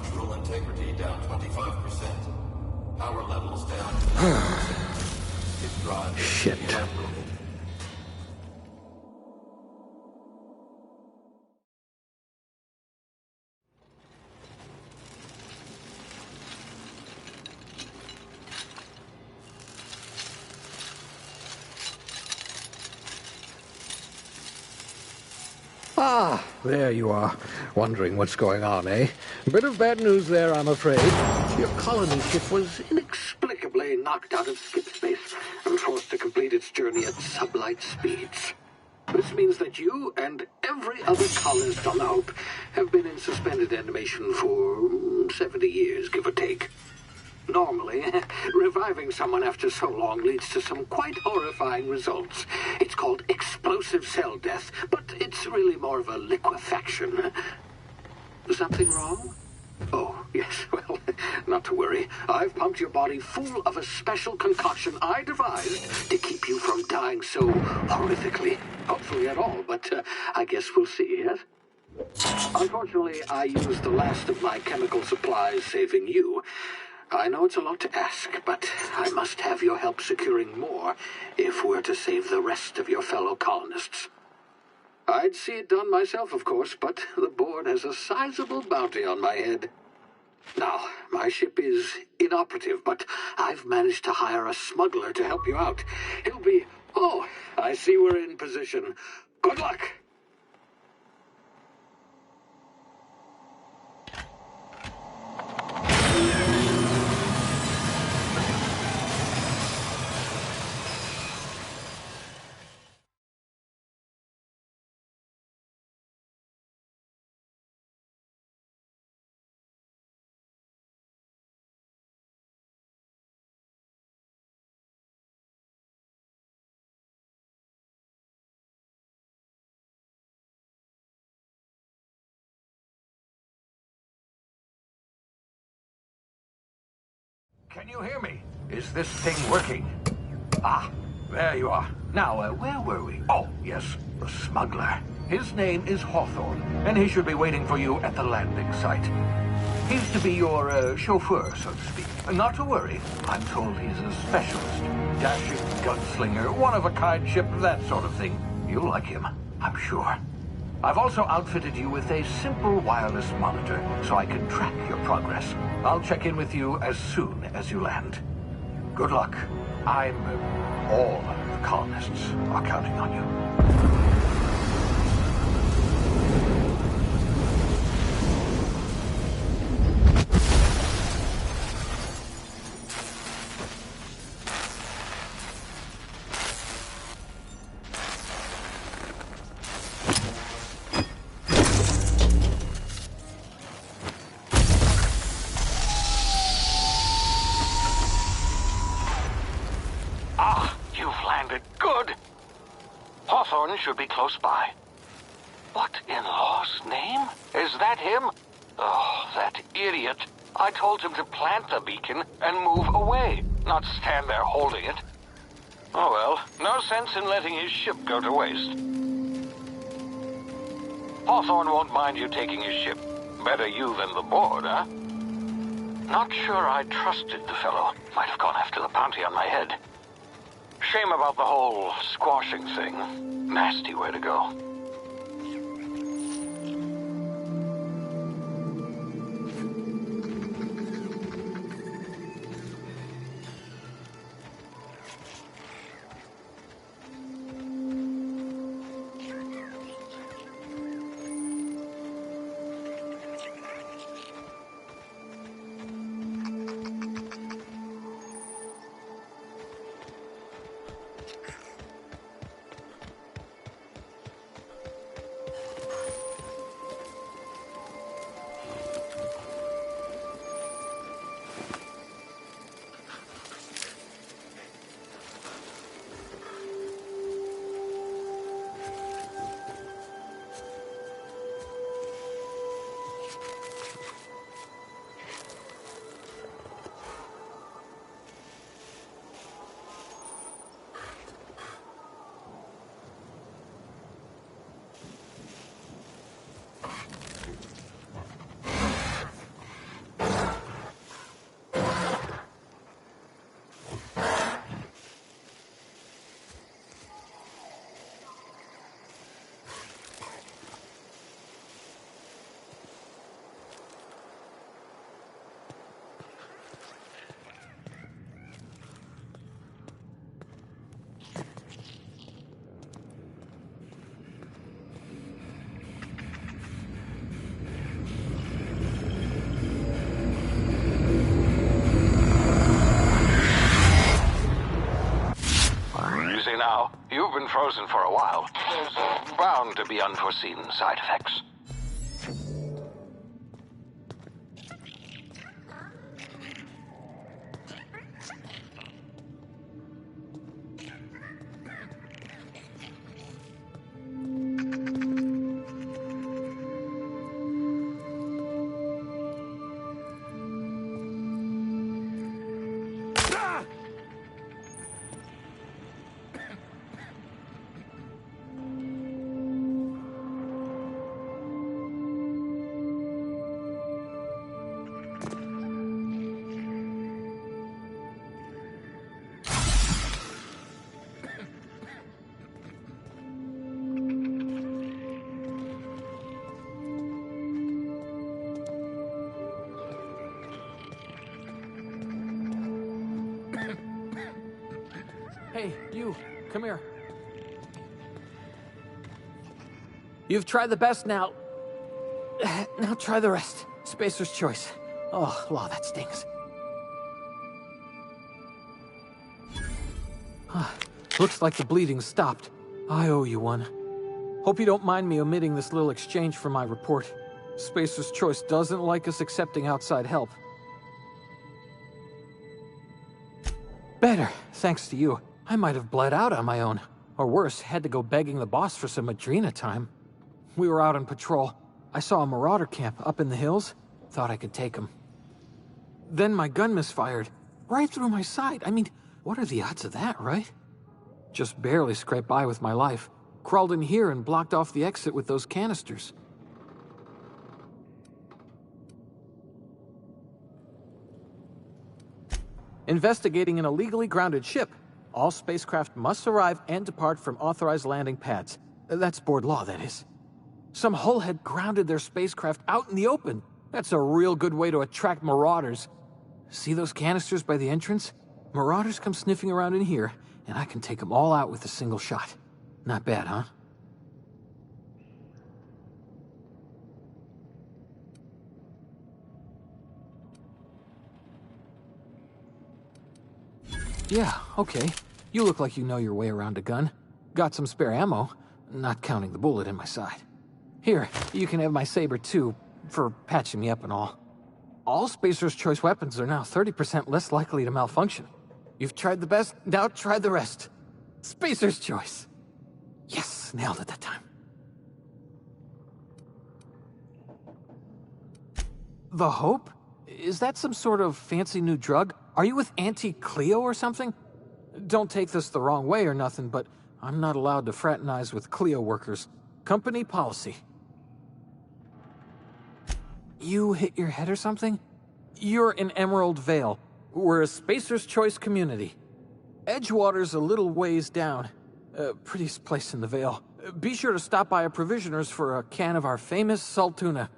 Structural integrity down 25%. Power levels down 50%. His drive is Shit. evaporated. Ah, there you are. Wondering what's going on, eh? Bit of bad news there, I'm afraid. Your colony ship was inexplicably knocked out of skip space and forced to complete its journey at sublight speeds. This means that you and every other colonist on the Hope have been in suspended animation for 70 years, give or take. Normally, reviving someone after so long leads to some quite horrifying results. It's called explosive cell death, but it's really more of a liquefaction. Something wrong? Oh, yes, well, not to worry. I've pumped your body full of a special concoction I devised to keep you from dying so horrifically. Hopefully at all, but I guess we'll see, yes? Unfortunately, I used the last of my chemical supplies saving you. I know it's a lot to ask, but I must have your help securing more if we're to save the rest of your fellow colonists. I'd see it done myself, of course, but the board has a sizable bounty on my head. Now, my ship is inoperative, but I've managed to hire a smuggler to help you out. He'll be... Oh, I see we're in position. Good luck! Can you hear me? Is this thing working? Ah, there you are. Now, where were we? Oh, yes, the smuggler. His name is Hawthorne, and he should be waiting for you at the landing site. He's to be your chauffeur, so to speak. Not to worry. I'm told he's a specialist. Dashing gunslinger, one-of-a-kind ship, that sort of thing. You'll like him, I'm sure. I've also outfitted you with a simple wireless monitor, so I can track your progress. I'll check in with you as soon as you land. Good luck. All the colonists are counting on you. Should be close by. What in law's name? Is that him? Oh, that idiot. I told him to plant the beacon and move away, not stand there holding it. Oh well, no sense in letting his ship go to waste. Hawthorne won't mind you taking his ship. Better you than the board, huh? Not sure I trusted the fellow. Might have gone after the bounty on my head. Shame about the whole squashing thing. Nasty way to go. easy now. You've been frozen for a while. There's bound to be unforeseen side effects. Hey, you, come here. You've tried the best now. Now try the rest. Spacer's choice. Oh, law, that stings. Looks like the bleeding stopped. I owe you one. Hope you don't mind me omitting this little exchange from my report. Spacer's choice doesn't like us accepting outside help. Better, thanks to you. I might have bled out on my own. Or worse, had to go begging the boss for some Adrena time. We were out on patrol. I saw a marauder camp up in the hills. Thought I could take him. Then my gun misfired. Right through my side. I mean, what are the odds of that, right? Just barely scraped by with my life. Crawled in here and blocked off the exit with those canisters. Investigating an illegally grounded ship. All spacecraft must arrive and depart from authorized landing pads. That's board law, that is. Some hullhead grounded their spacecraft out in the open. That's a real good way to attract marauders. See those canisters by the entrance? Marauders come sniffing around in here, and I can take them all out with a single shot. Not bad, huh? Yeah, okay. You look like you know your way around a gun. Got some spare ammo, not counting the bullet in my side. Here, you can have my saber too, for patching me up and all. All Spacer's Choice weapons are now 30% less likely to malfunction. You've tried the best, now try the rest. Spacer's Choice. Yes, nailed it that time. The Hope? Is that some sort of fancy new drug? Are you with Auntie Cleo or something? Don't take this the wrong way or nothing, but I'm not allowed to fraternize with Cleo workers. Company policy. You hit your head or something? You're in Emerald Vale. We're a Spacer's Choice community. Edgewater's a little ways down. Prettiest place in the Vale. Be sure to stop by a provisioner's for a can of our famous salt tuna.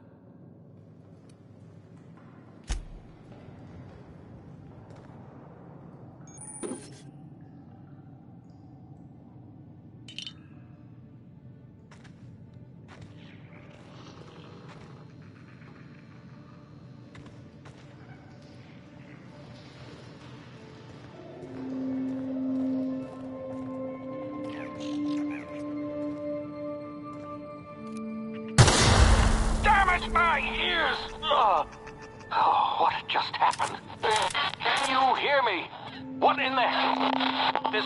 My ears! Oh, what just happened? Can you hear me? What in the hell? This...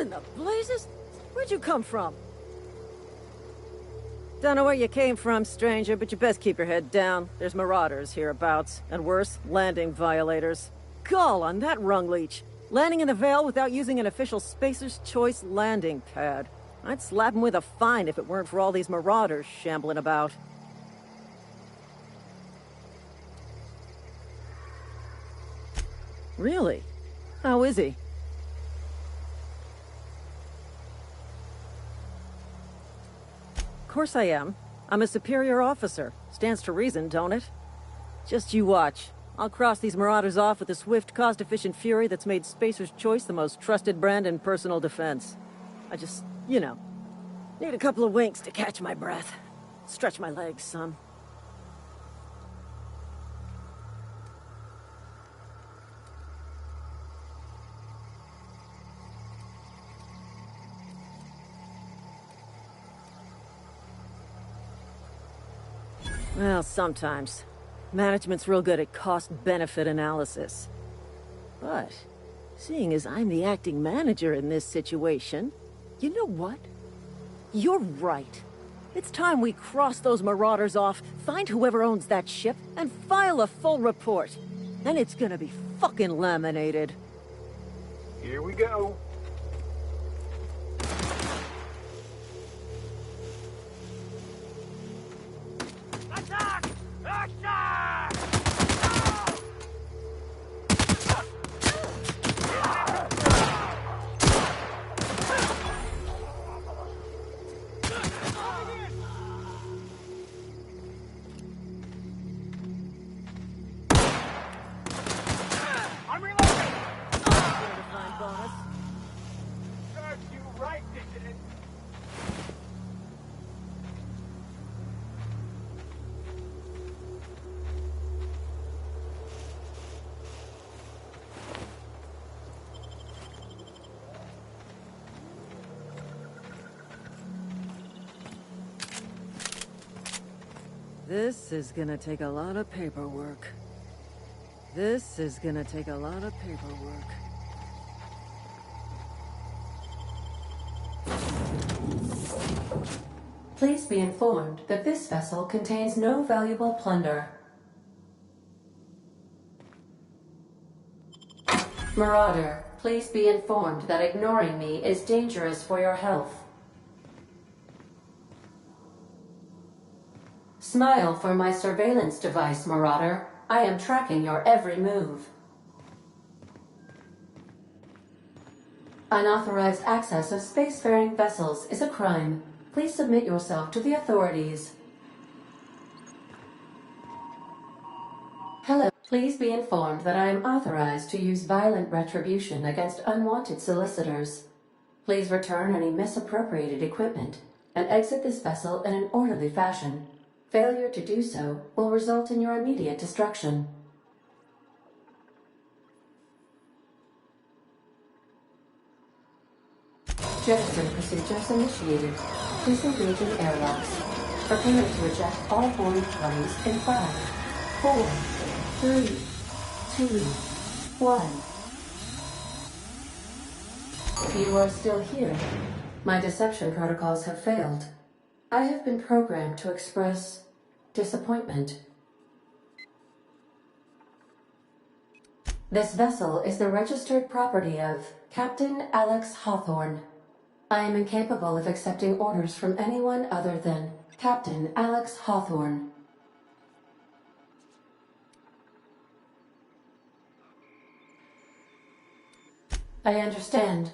What in the blazes? Where'd you come from? Don't know where you came from, stranger, but you best keep your head down. There's marauders hereabouts, and worse, landing violators. Gall on that rung leech. Landing in the Vale without using an official Spacer's Choice landing pad. I'd slap him with a fine if it weren't for all these marauders shambling about. Really? How is he? Of course I am. I'm a superior officer. Stands to reason, don't it? Just you watch. I'll cross these marauders off with a swift, cost-efficient fury that's made Spacer's Choice the most trusted brand in personal defense. I just, need a couple of winks to catch my breath. Stretch my legs, son. Well, sometimes. Management's real good at cost-benefit analysis. But, seeing as I'm the acting manager in this situation, you know what? You're right. It's time we cross those marauders off, find whoever owns that ship, and file a full report. Then it's gonna be fucking laminated. Here we go. Attack! Attack! I'm reloading! Fine bonus. Serves you right, dissident. This is gonna take a lot of paperwork. This is gonna take a lot of paperwork. Please be informed that this vessel contains no valuable plunder. Marauder, please be informed that ignoring me is dangerous for your health. Smile for my surveillance device, Marauder. I am tracking your every move. Unauthorized access of spacefaring vessels is a crime. Please submit yourself to the authorities. Hello. Please be informed that I am authorized to use violent retribution against unwanted solicitors. Please return any misappropriated equipment and exit this vessel in an orderly fashion. Failure to do so will result in your immediate destruction. Jettison procedures initiated. Please engage in airlocks. Prepare to eject all boarding parties in 5, 4, 3, 2, 1. You are still here. My deception protocols have failed. I have been programmed to express disappointment. This vessel is the registered property of Captain Alex Hawthorne. I am incapable of accepting orders from anyone other than Captain Alex Hawthorne. I understand.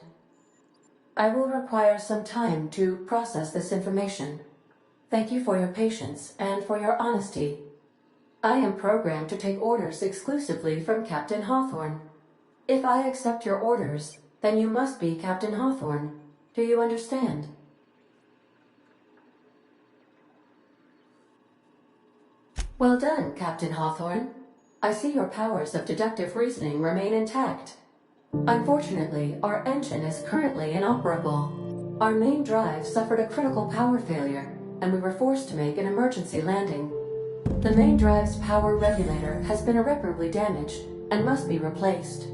I will require some time to process this information. Thank you for your patience and for your honesty. I am programmed to take orders exclusively from Captain Hawthorne. If I accept your orders, then you must be Captain Hawthorne. Do you understand? Well done, Captain Hawthorne. I see your powers of deductive reasoning remain intact. Unfortunately, our engine is currently inoperable. Our main drive suffered a critical power failure, and we were forced to make an emergency landing. The main drive's power regulator has been irreparably damaged and must be replaced.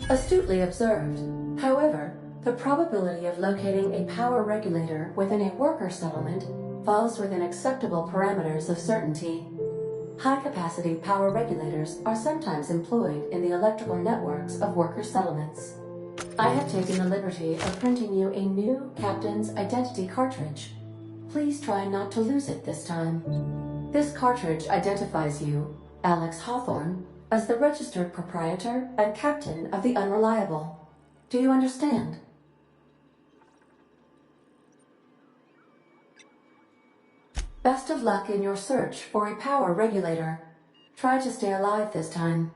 Astutely observed. However, the probability of locating a power regulator within a worker settlement falls within acceptable parameters of certainty. High-capacity power regulators are sometimes employed in the electrical networks of worker settlements. I have taken the liberty of printing you a new Captain's Identity cartridge. Please try not to lose it this time. This cartridge identifies you, Alex Hawthorne, as the registered proprietor and captain of the Unreliable. Do you understand? Best of luck in your search for a power regulator. Try to stay alive this time.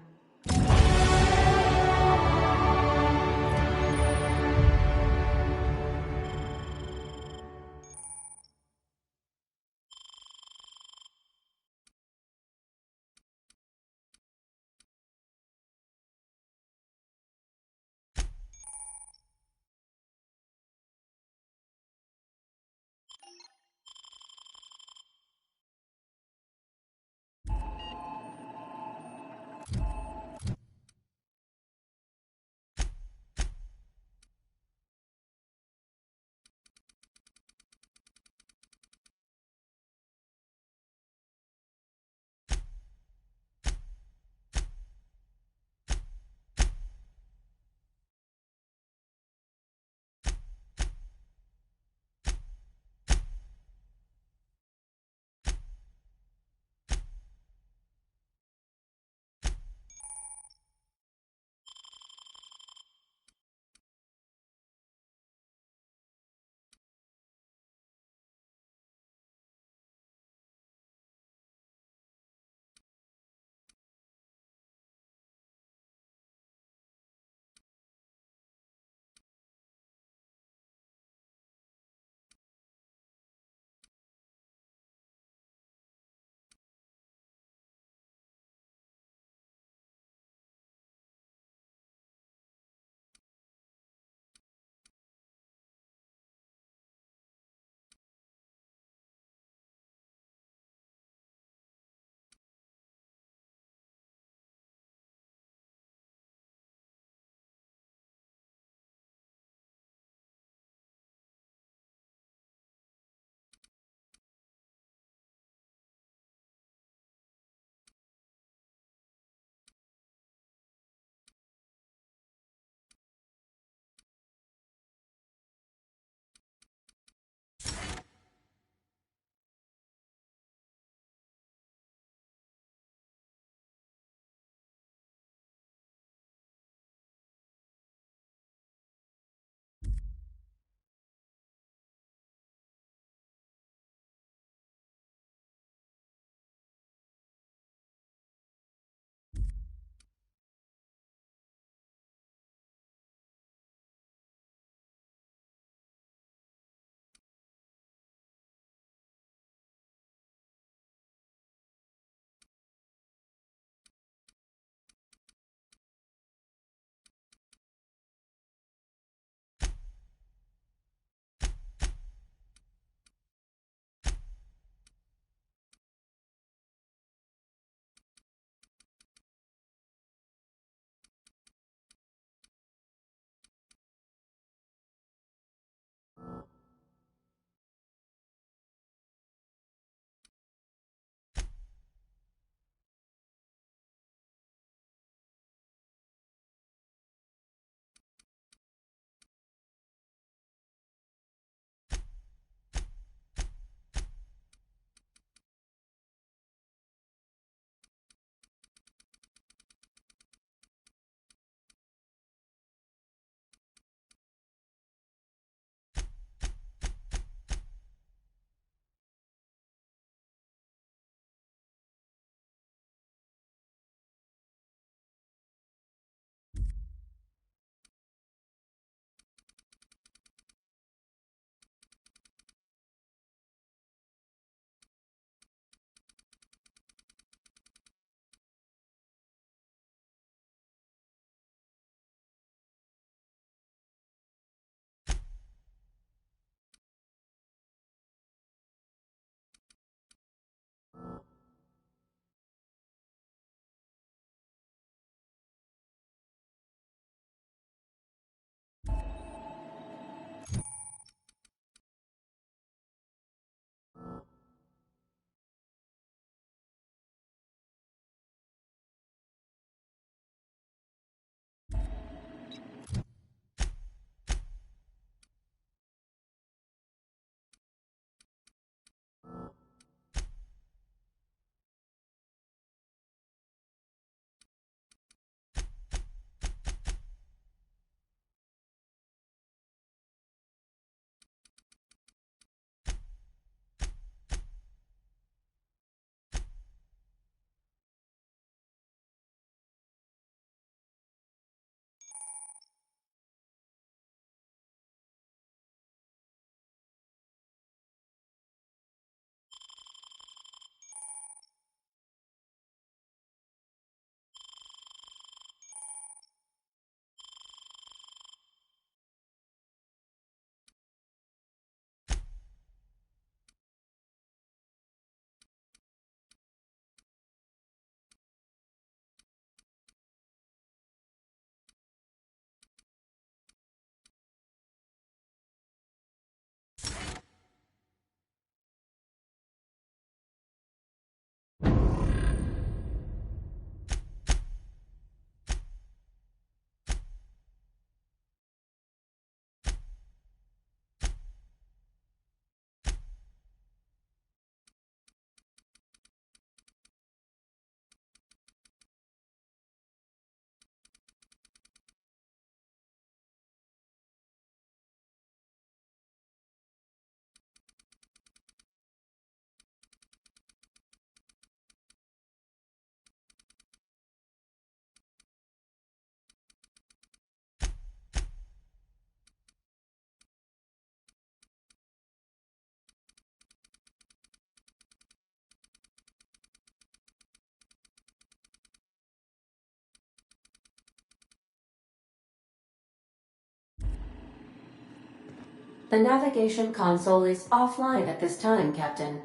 The navigation console is offline at this time, Captain.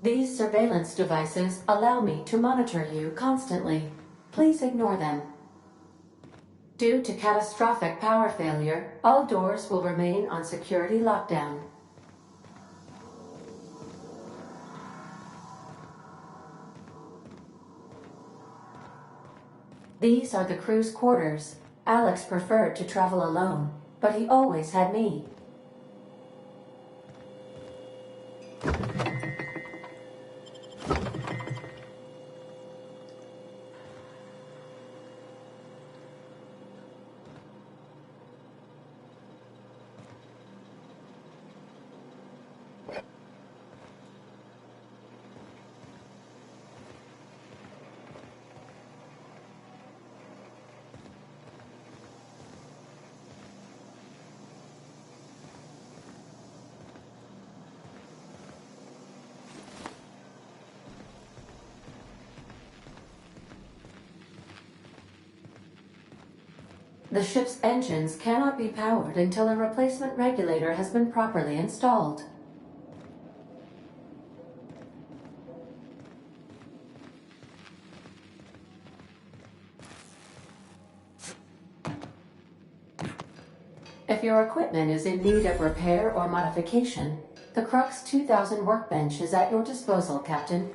These surveillance devices allow me to monitor you constantly. Please ignore them. Due to catastrophic power failure, all doors will remain on security lockdown. These are the crew's quarters. Alex preferred to travel alone, but he always had me. The ship's engines cannot be powered until a replacement regulator has been properly installed. If your equipment is in need of repair or modification, the Crux 2000 workbench is at your disposal, Captain.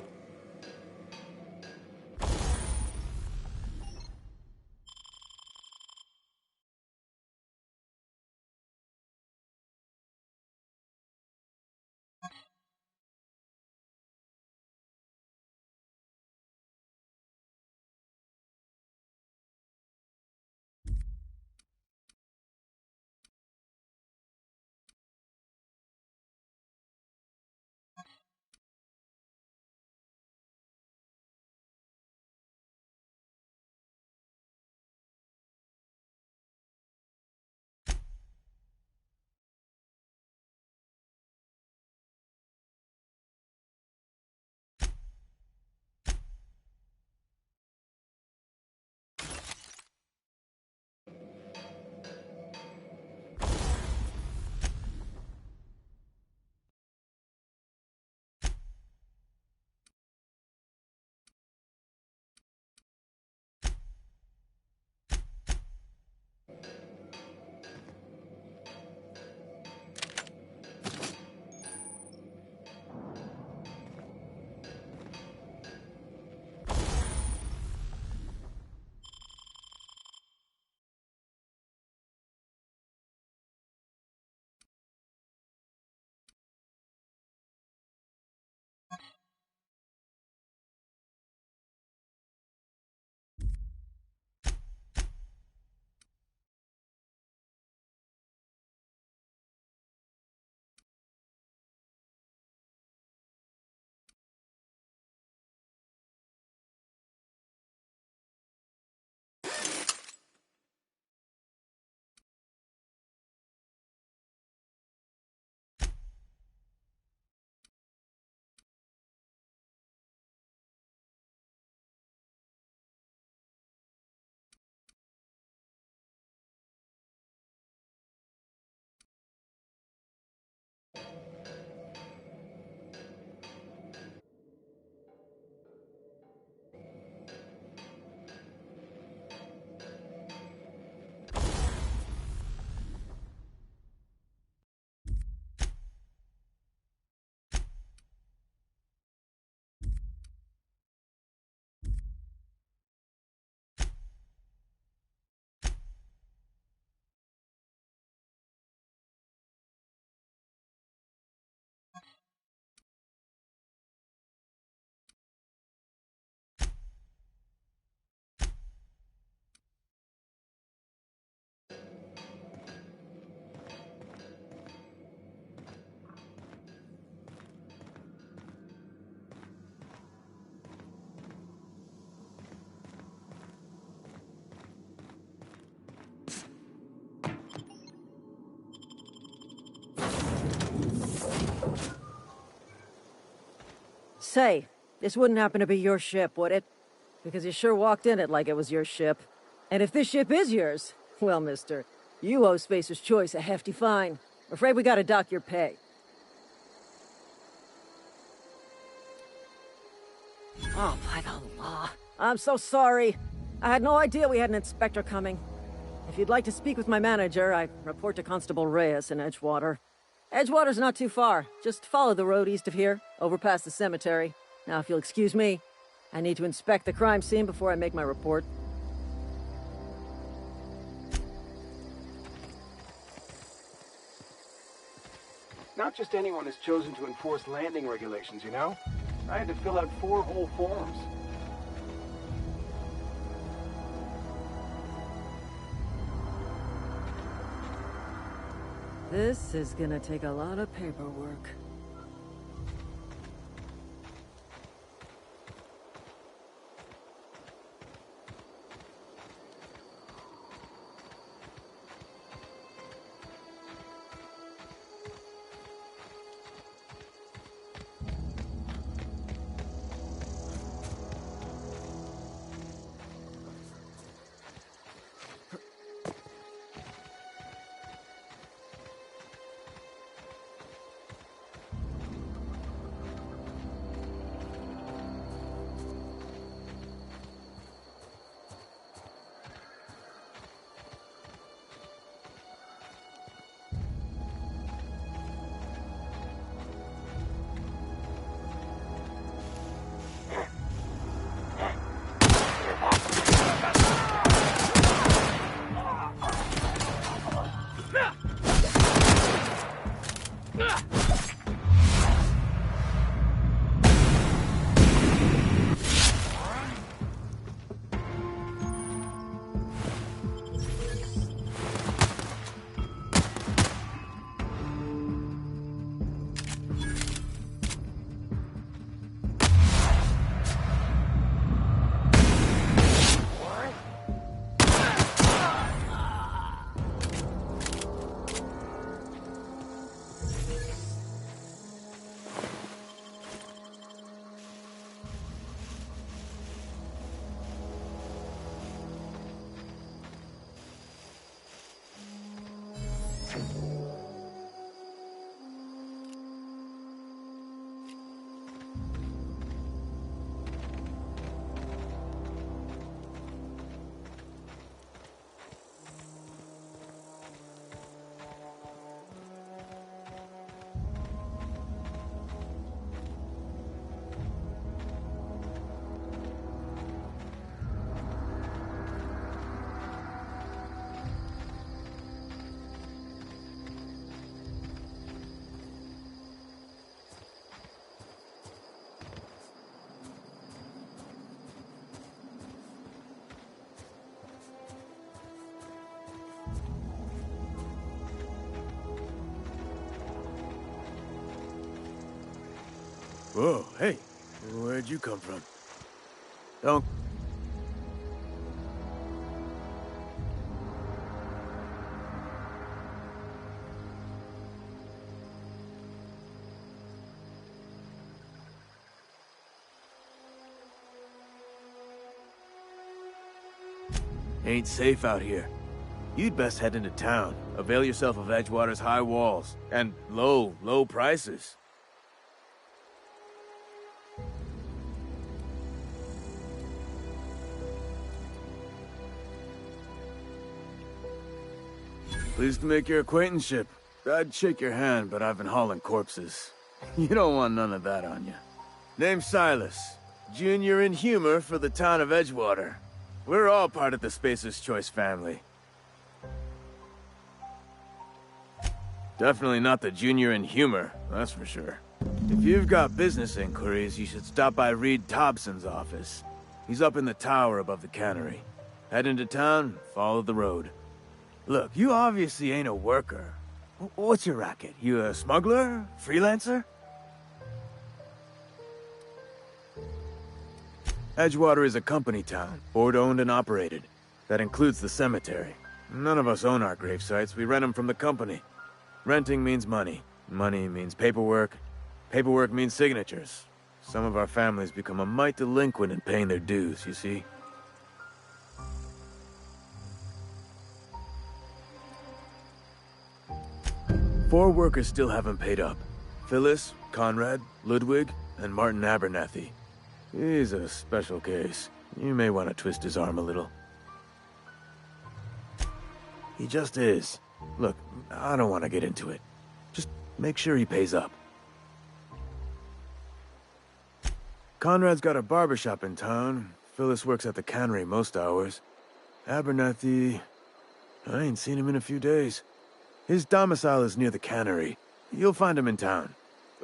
Say, this wouldn't happen to be your ship, would it? Because you sure walked in it like it was your ship. And if this ship is yours, well, mister, You owe Spacer's Choice a hefty fine. Afraid we gotta dock your pay. Oh, by the law. I'm so sorry. I had no idea we had an inspector coming. If you'd like to speak with my manager, I report to Constable Reyes in Edgewater. Edgewater's not too far. Just follow the road east of here, over past the cemetery. Now, if you'll excuse me, I need to inspect the crime scene before I make my report. Not just anyone is chosen to enforce landing regulations, you know? I had to fill out 4 whole forms. This is gonna take a lot of paperwork. Whoa, hey, where'd you come from? Don't... Ain't safe out here. You'd best head into town. Avail yourself of Edgewater's high walls. And low prices. Pleased to make your acquaintanceship. I'd shake your hand, but I've been hauling corpses. You don't want none of that on you. Name's Silas. Junior in humor for the town of Edgewater. We're all part of the Spacer's Choice family. Definitely not the junior in humor, that's for sure. If you've got business inquiries, you should stop by Reed Thompson's office. He's up in the tower above the cannery. Head into town, follow the road. Look, you obviously ain't a worker. What's your racket? You a smuggler? Freelancer? Edgewater is a company town, board-owned and operated. That includes the cemetery. None of us own our gravesites, we rent them from the company. Renting means money. Money means paperwork. Paperwork means signatures. Some of our families become a mite delinquent in paying their dues, you see? 4 workers still haven't paid up. Phyllis, Conrad, Ludwig, and Martin Abernathy. He's a special case. You may want to twist his arm a little. He just is. Look, I don't want to get into it. Just make sure he pays up. Conrad's got a barbershop in town. Phyllis works at the cannery most hours. Abernathy... I ain't seen him in a few days. His domicile is near the cannery. You'll find him in town.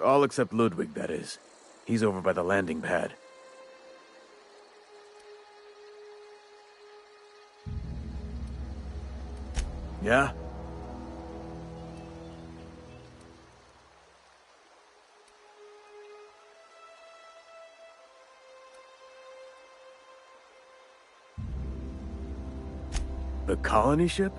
All except Ludwig, that is. He's over by the landing pad. Yeah? The colony ship?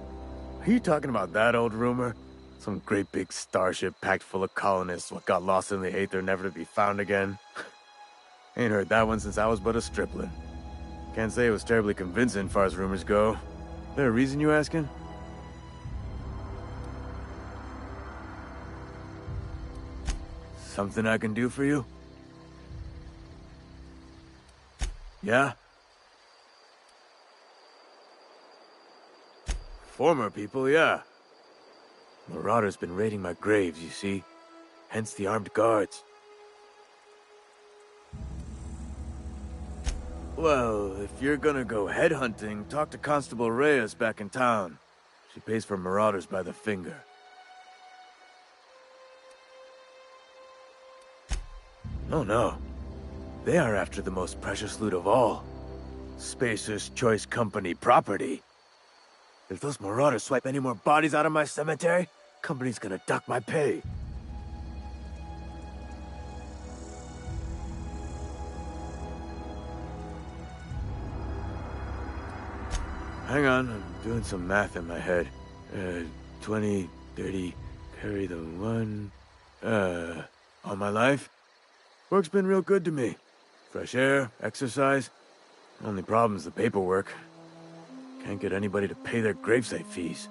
Are you talking about that old rumor? Some great big starship packed full of colonists what got lost in the aether never to be found again? Ain't heard that one since I was but a stripling. Can't say it was terribly convincing far as rumors go. There a reason you asking? Something I can do for you? Yeah? Former people, yeah. Marauders been raiding my graves, you see. Hence the armed guards. Well, if you're gonna go headhunting, talk to Constable Reyes back in town. She pays for marauders by the finger. Oh no. They are after the most precious loot of all. Spacer's Choice Company property. If those marauders swipe any more bodies out of my cemetery, company's gonna dock my pay. Hang on, I'm doing some math in my head. 20, 30, carry the 1... all my life? Work's been real good to me. Fresh air, exercise. Only problem's the paperwork. Can't get anybody to pay their gravesite fees.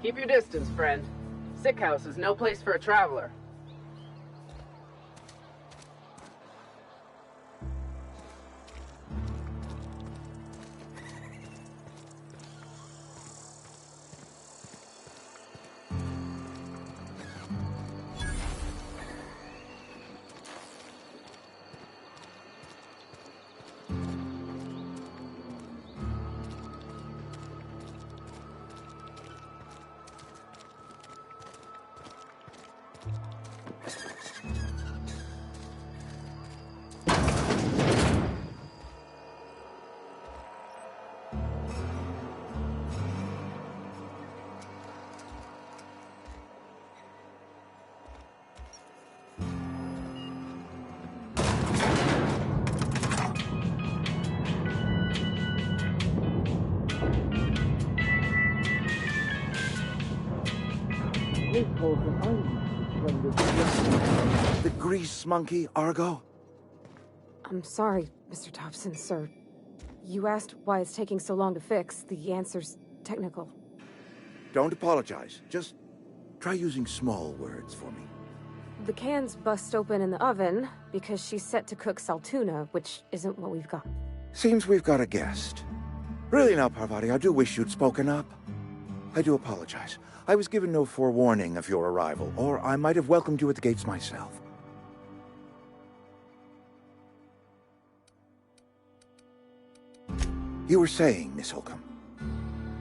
Keep your distance, friend. Sick house is no place for a traveler. Holcomb, I'm from the... The grease monkey, Argo? I'm sorry, Mr. Thompson, sir. You asked why it's taking so long to fix. The answer's technical. Don't apologize. Just try using small words for me. The can's bust open in the oven because she's set to cook saltuna, which isn't what we've got. Seems we've got a guest. Really now, Parvati, I do wish you'd spoken up. I do apologize. I was given no forewarning of your arrival, or I might have welcomed you at the gates myself. You were saying, Miss Holcomb.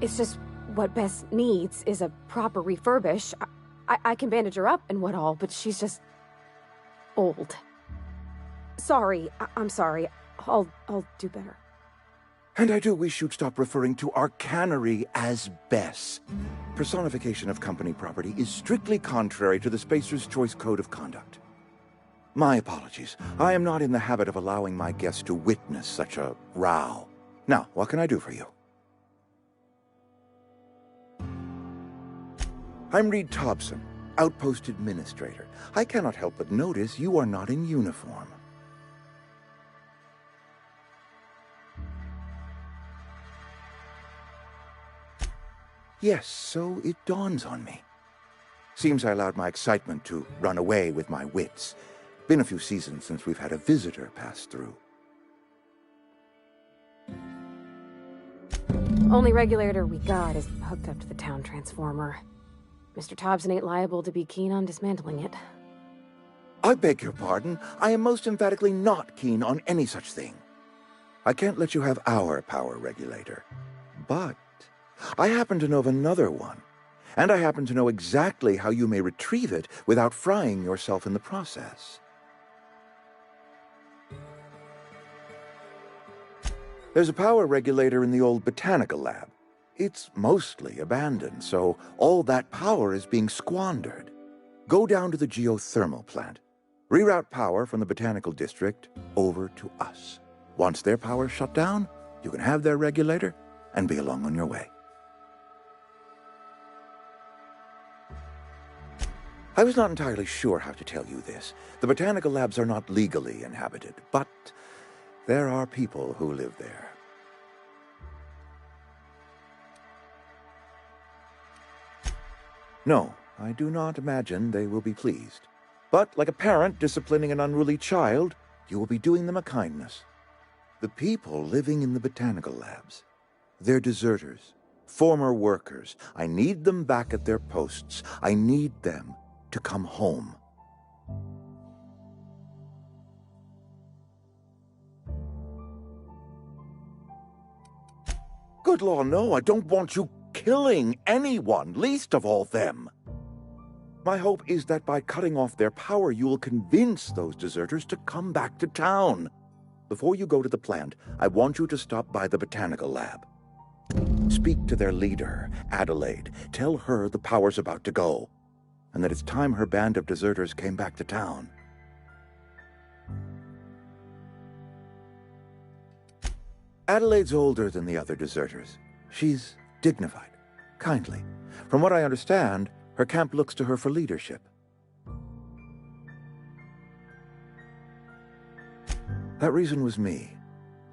It's just what Bess needs is a proper refurbish. I can bandage her up and what all, but she's just... old. Sorry, I'm sorry. I'll do better. And I do wish you'd stop referring to our cannery as Bess. Personification of company property is strictly contrary to the Spacer's Choice Code of Conduct. My apologies. I am not in the habit of allowing my guests to witness such a row. Now, what can I do for you? I'm Reed Thompson, Outpost Administrator. I cannot help but notice you are not in uniform. Yes, so it dawns on me. Seems I allowed my excitement to run away with my wits. Been a few seasons since we've had a visitor pass through. Only regulator we got is hooked up to the town transformer. Mr. Thompson ain't liable to be keen on dismantling it. I beg your pardon. I am most emphatically not keen on any such thing. I can't let you have our power regulator. But I happen to know of another one. And I happen to know exactly how you may retrieve it without frying yourself in the process. There's a power regulator in the old botanical lab. It's mostly abandoned, so all that power is being squandered. Go down to the geothermal plant. Reroute power from the botanical district over to us. Once their power's shut down, you can have their regulator and be along on your way. I was not entirely sure how to tell you this. The botanical labs are not legally inhabited, but there are people who live there. No, I do not imagine they will be pleased. But like a parent disciplining an unruly child, you will be doing them a kindness. The people living in the botanical labs, they're deserters, former workers. I need them back at their posts. I need them to come home. Good law, no, I don't want you killing anyone, least of all them. My hope is that by cutting off their power, you will convince those deserters to come back to town. Before you go to the plant, I want you to stop by the botanical lab. Speak to their leader, Adelaide. Tell her the power's about to go, and that it's time her band of deserters came back to town. Adelaide's older than the other deserters. She's dignified, kindly. From what I understand, her camp looks to her for leadership. That reason was me.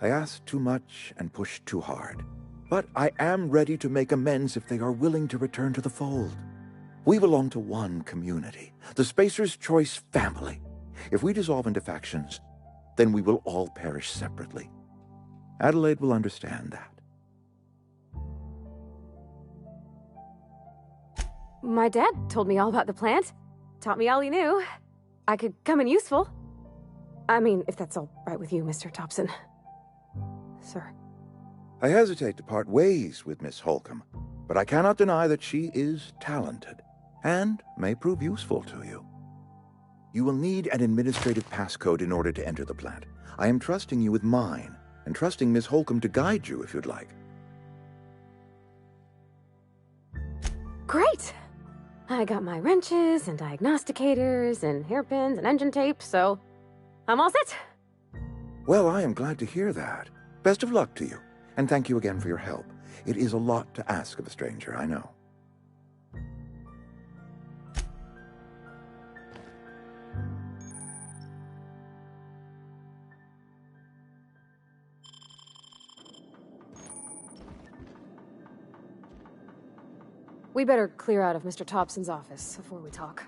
I asked too much and pushed too hard. But I am ready to make amends if they are willing to return to the fold. We belong to one community, the Spacer's Choice family. If we dissolve into factions, then we will all perish separately. Adelaide will understand that. My dad told me all about the plant. Taught me all he knew. I could come in useful. I mean, if that's all right with you, Mr. Thompson. Sir. I hesitate to part ways with Miss Holcomb, but I cannot deny that she is talented and may prove useful to you. You will need an administrative passcode in order to enter the plant. I am trusting you with mine, and trusting Miss Holcomb to guide you if you'd like. Great! I got my wrenches and diagnosticators and hairpins and engine tape, so I'm all set. Well, I am glad to hear that. Best of luck to you, and thank you again for your help. It is a lot to ask of a stranger, I know. We better clear out of Mr. Thompson's office before we talk.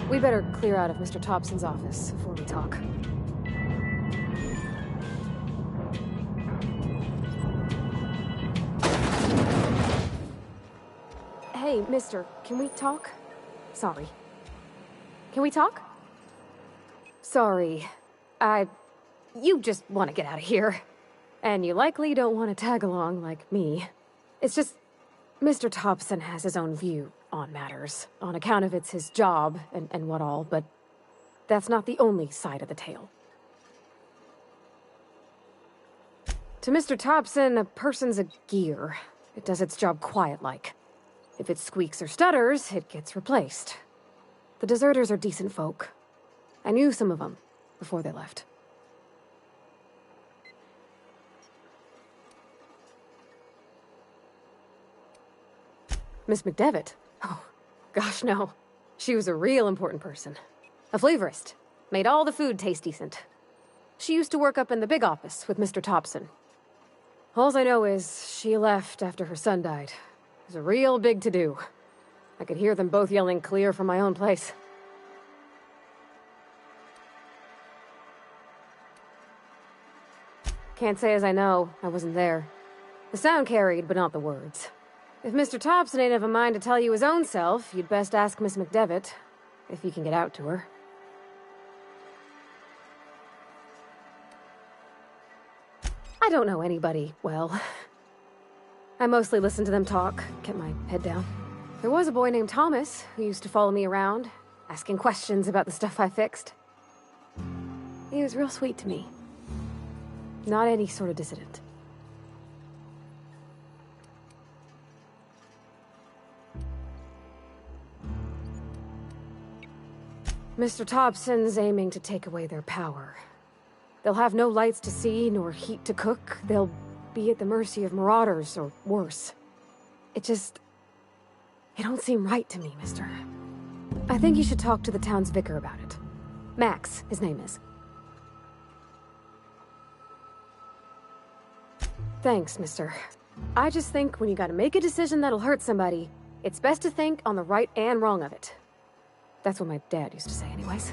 We better clear out of Mr. Thompson's office before we talk. Hey, mister, can we talk? Sorry. Can we talk? Sorry. You just want to get out of here. And you likely don't want to tag along like me. It's just, Mr. Thompson has his own view on matters, on account of it's his job and what all, but that's not the only side of the tale. To Mr. Thompson, a person's a gear. It does its job quiet-like. If it squeaks or stutters, it gets replaced. The deserters are decent folk. I knew some of them before they left. Miss McDevitt? Oh, gosh, no. She was a real important person. A flavorist. Made all the food taste decent. She used to work up in the big office with Mr. Thompson. Alls I know is she left after her son died. It was a real big to-do. I could hear them both yelling clear from my own place. Can't say as I know. I wasn't there. The sound carried, but not the words. If Mr. Thompson ain't of a mind to tell you his own self, you'd best ask Miss McDevitt, if you can get out to her. I don't know anybody well. I mostly listen to them talk, kept my head down. There was a boy named Thomas who used to follow me around, asking questions about the stuff I fixed. He was real sweet to me. Not any sort of dissident. Mr. Thompson's aiming to take away their power. They'll have no lights to see, nor heat to cook. They'll be at the mercy of marauders, or worse. It don't seem right to me, mister. I think you should talk to the town's vicar about it. Max, his name is. Thanks, mister. I just think when you gotta make a decision that'll hurt somebody, it's best to think on the right and wrong of it. That's what my dad used to say anyways.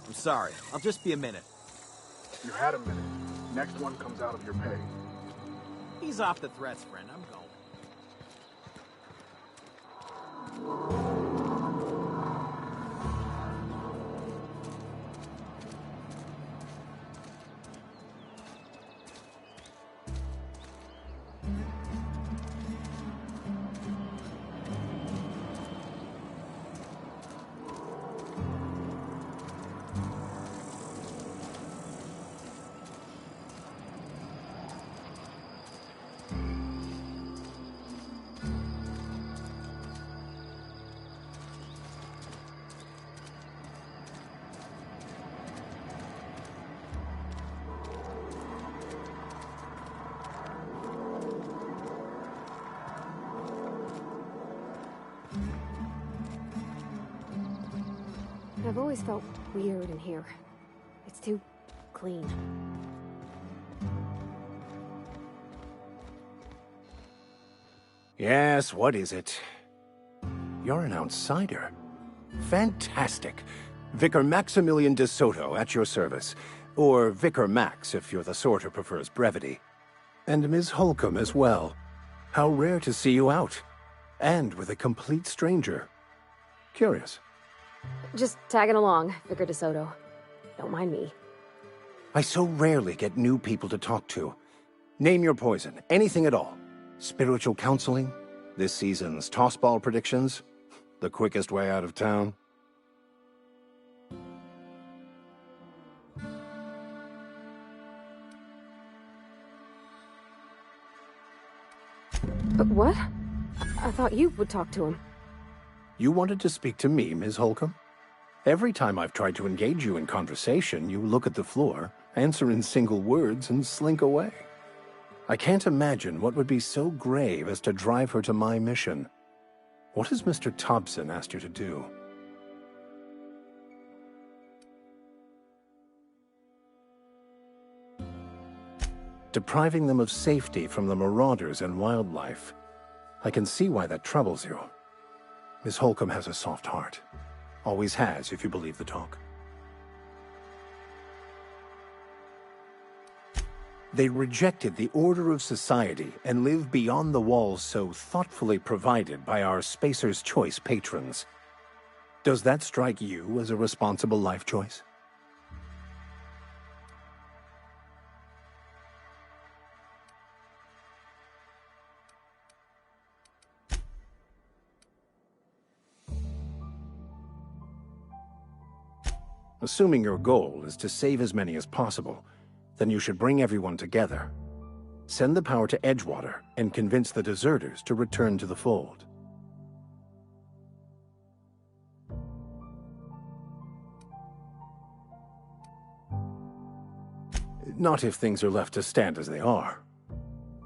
I'm sorry. I'll just be a minute. You had a minute. Next one comes out of your pay. Ease off the threats, friend. I'm going. I've always felt weird in here. It's too clean. Yes, what is it? You're an outsider. Fantastic. Vicar Maximilian de Soto at your service. Or Vicar Max, if you're the sort who prefers brevity. And Ms. Holcomb as well. How rare to see you out. And with a complete stranger. Curious. Just tagging along, Vicar de Soto. Don't mind me. I so rarely get new people to talk to. Name your poison, anything at all. Spiritual counseling? This season's tossball predictions? The quickest way out of town? What? I thought you would talk to him. You wanted to speak to me, Ms. Holcomb? Every time I've tried to engage you in conversation, you look at the floor, answer in single words, and slink away. I can't imagine what would be so grave as to drive her to my mission. What has Mr. Thompson asked you to do? Depriving them of safety from the marauders and wildlife. I can see why that troubles you. Miss Holcomb has a soft heart. Always has, if you believe the talk. They rejected the order of society and live beyond the walls so thoughtfully provided by our Spacer's Choice patrons. Does that strike you as a responsible life choice? Assuming your goal is to save as many as possible, then you should bring everyone together. Send the power to Edgewater and convince the deserters to return to the fold. Not if things are left to stand as they are.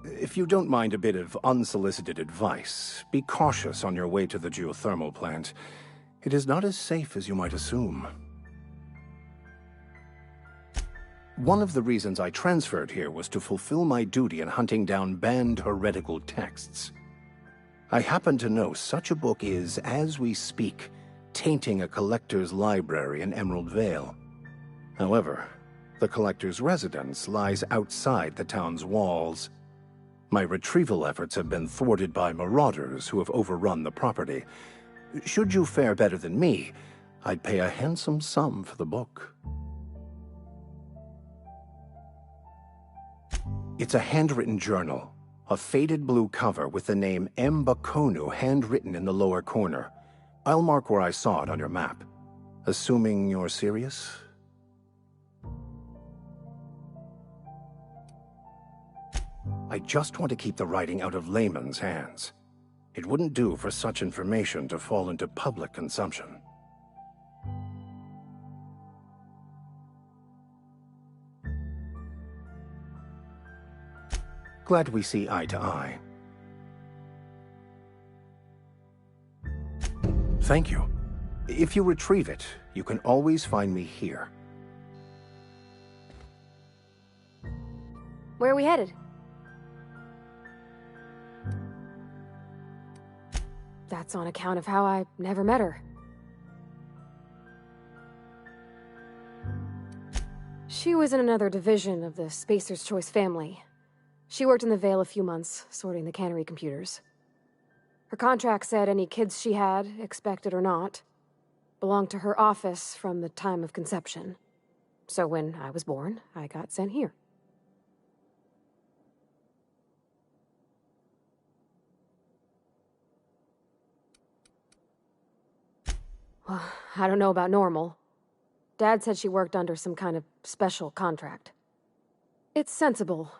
If you don't mind a bit of unsolicited advice, be cautious on your way to the geothermal plant. It is not as safe as you might assume. One of the reasons I transferred here was to fulfill my duty in hunting down banned heretical texts. I happen to know such a book is, as we speak, tainting a collector's library in Emerald Vale. However, the collector's residence lies outside the town's walls. My retrieval efforts have been thwarted by marauders who have overrun the property. Should you fare better than me, I'd pay a handsome sum for the book. It's a handwritten journal, a faded blue cover with the name M. Bakonu handwritten in the lower corner. I'll mark where I saw it on your map. Assuming you're serious? I just want to keep the writing out of layman's hands. It wouldn't do for such information to fall into public consumption. Glad we see eye to eye. Thank you. If you retrieve it, you can always find me here. Where are we headed? That's on account of how I never met her. She was in another division of the Spacer's Choice family. She worked in the Vale a few months, sorting the cannery computers. Her contract said any kids she had, expected or not, belonged to her office from the time of conception. So when I was born, I got sent here. Well, I don't know about normal. Dad said she worked under some kind of special contract. It's sensible.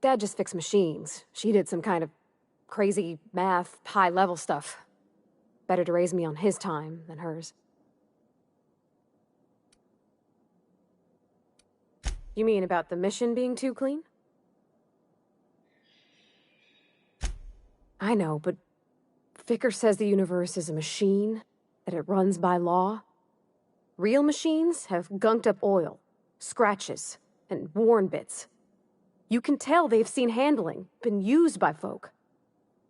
Dad just fixed machines. She did some kind of crazy math, high-level stuff. Better to raise me on his time than hers. You mean about the mission being too clean? I know, but Vicker says the universe is a machine, that it runs by law. Real machines have gunked up oil, scratches, and worn bits. You can tell they've seen handling, been used by folk.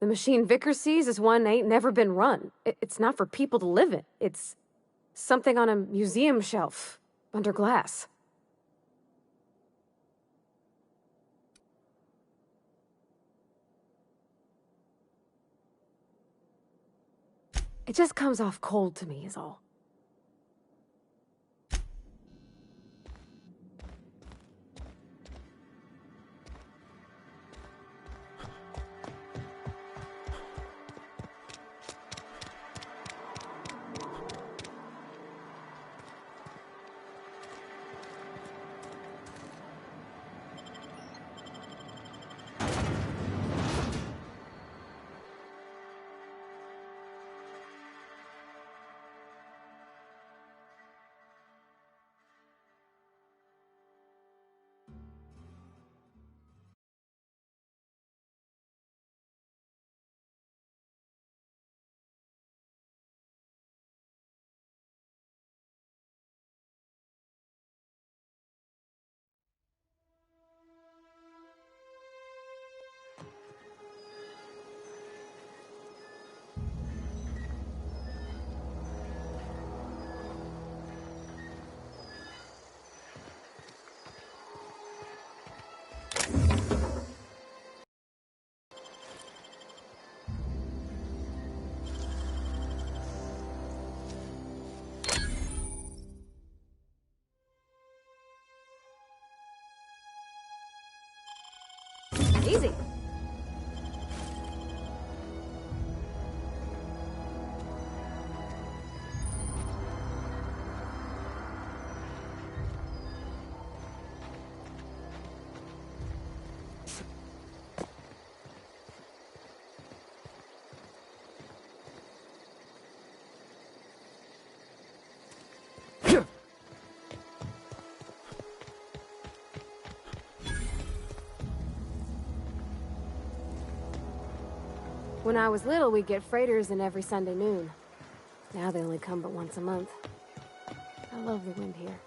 The machine Vicker sees is one ain't never been run. It's not for people to live in. It's something on a museum shelf, under glass. It just comes off cold to me, is all. Easy. When I was little, we'd get freighters in every Sunday noon. Now they only come but once a month. I love the wind here.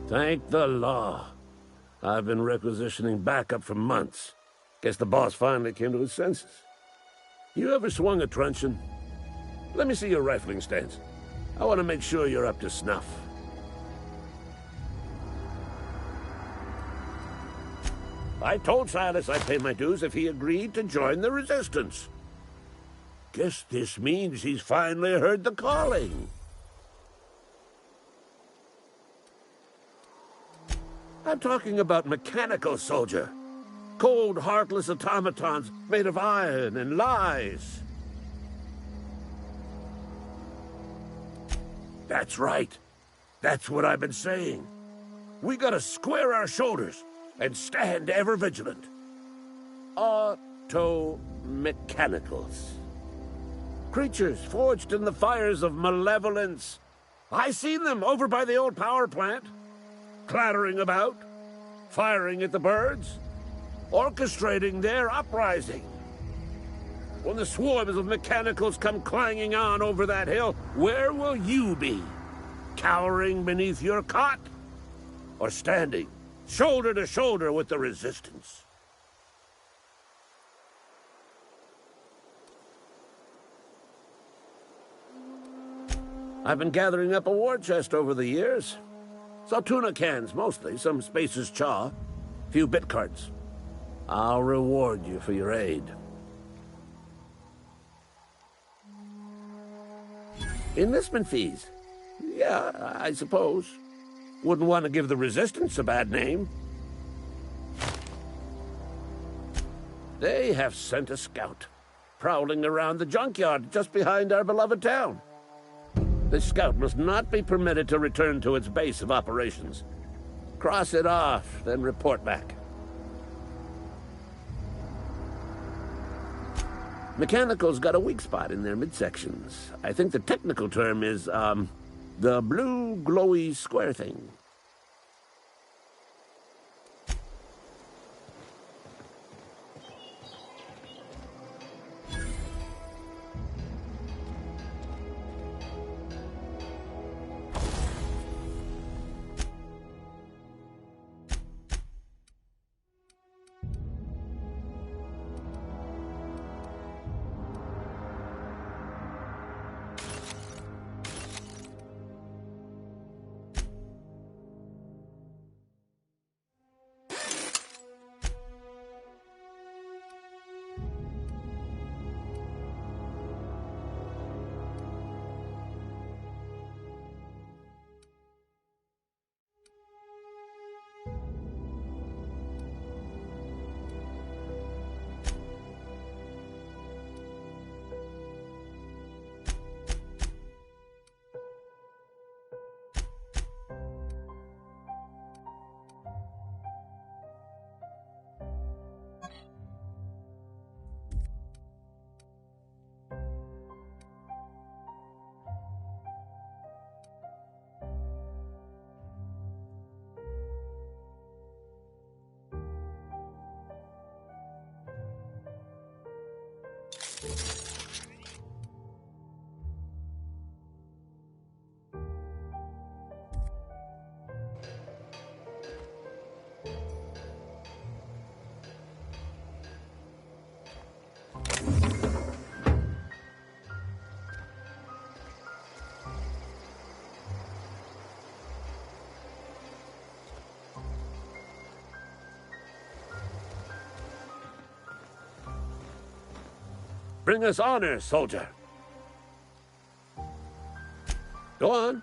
Thank the law. I've been requisitioning backup for months. Guess the boss finally came to his senses. You ever swung a truncheon? Let me see your rifling stance. I want to make sure you're up to snuff. I told Silas I'd pay my dues if he agreed to join the resistance. Guess this means he's finally heard the calling. I'm talking about mechanical soldier. Cold, heartless automatons made of iron and lies. That's right. That's what I've been saying. We gotta square our shoulders and stand ever vigilant. Auto-mechanicals. Creatures forged in the fires of malevolence. I seen them over by the old power plant. Clattering about, firing at the birds, orchestrating their uprising. When the swarms of mechanicals come clanging on over that hill, where will you be? Cowering beneath your cot? Or standing shoulder to shoulder with the resistance? I've been gathering up a war chest over the years. Saw tuna cans, mostly, some Spacer's chaw, few bit carts. I'll reward you for your aid. Enlistment fees? Yeah, I suppose. Wouldn't want to give the Resistance a bad name. They have sent a scout, prowling around the junkyard just behind our beloved town. The scout must not be permitted to return to its base of operations. Cross it off, then report back. Mechanicals got a weak spot in their midsections. I think the technical term is, the blue glowy square thing. Bring us honor, soldier. Go on.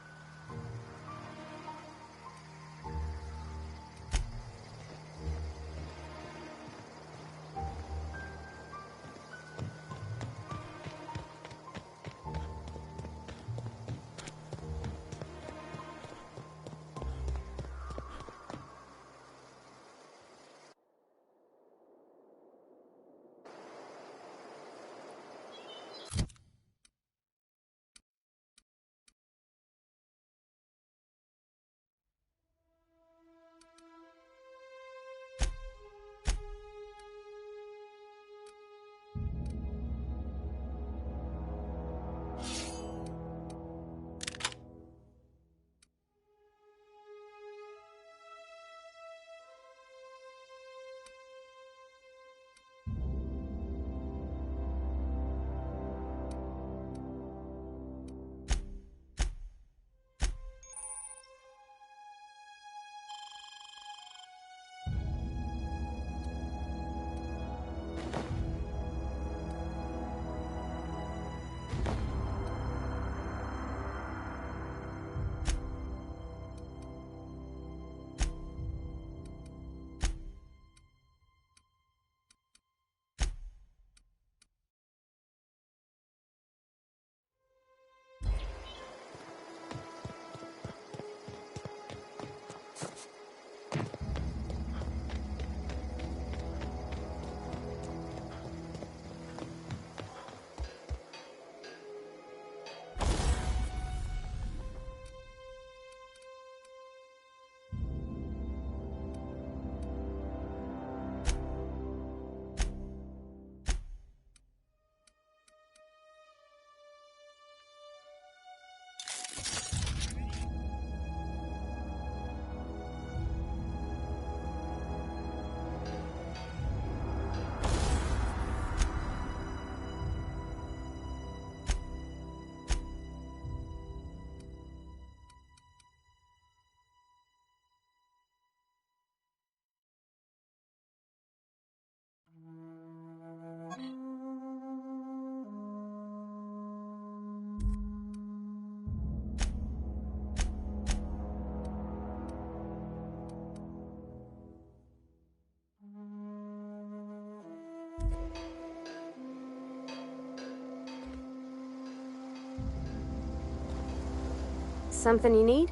Something you need?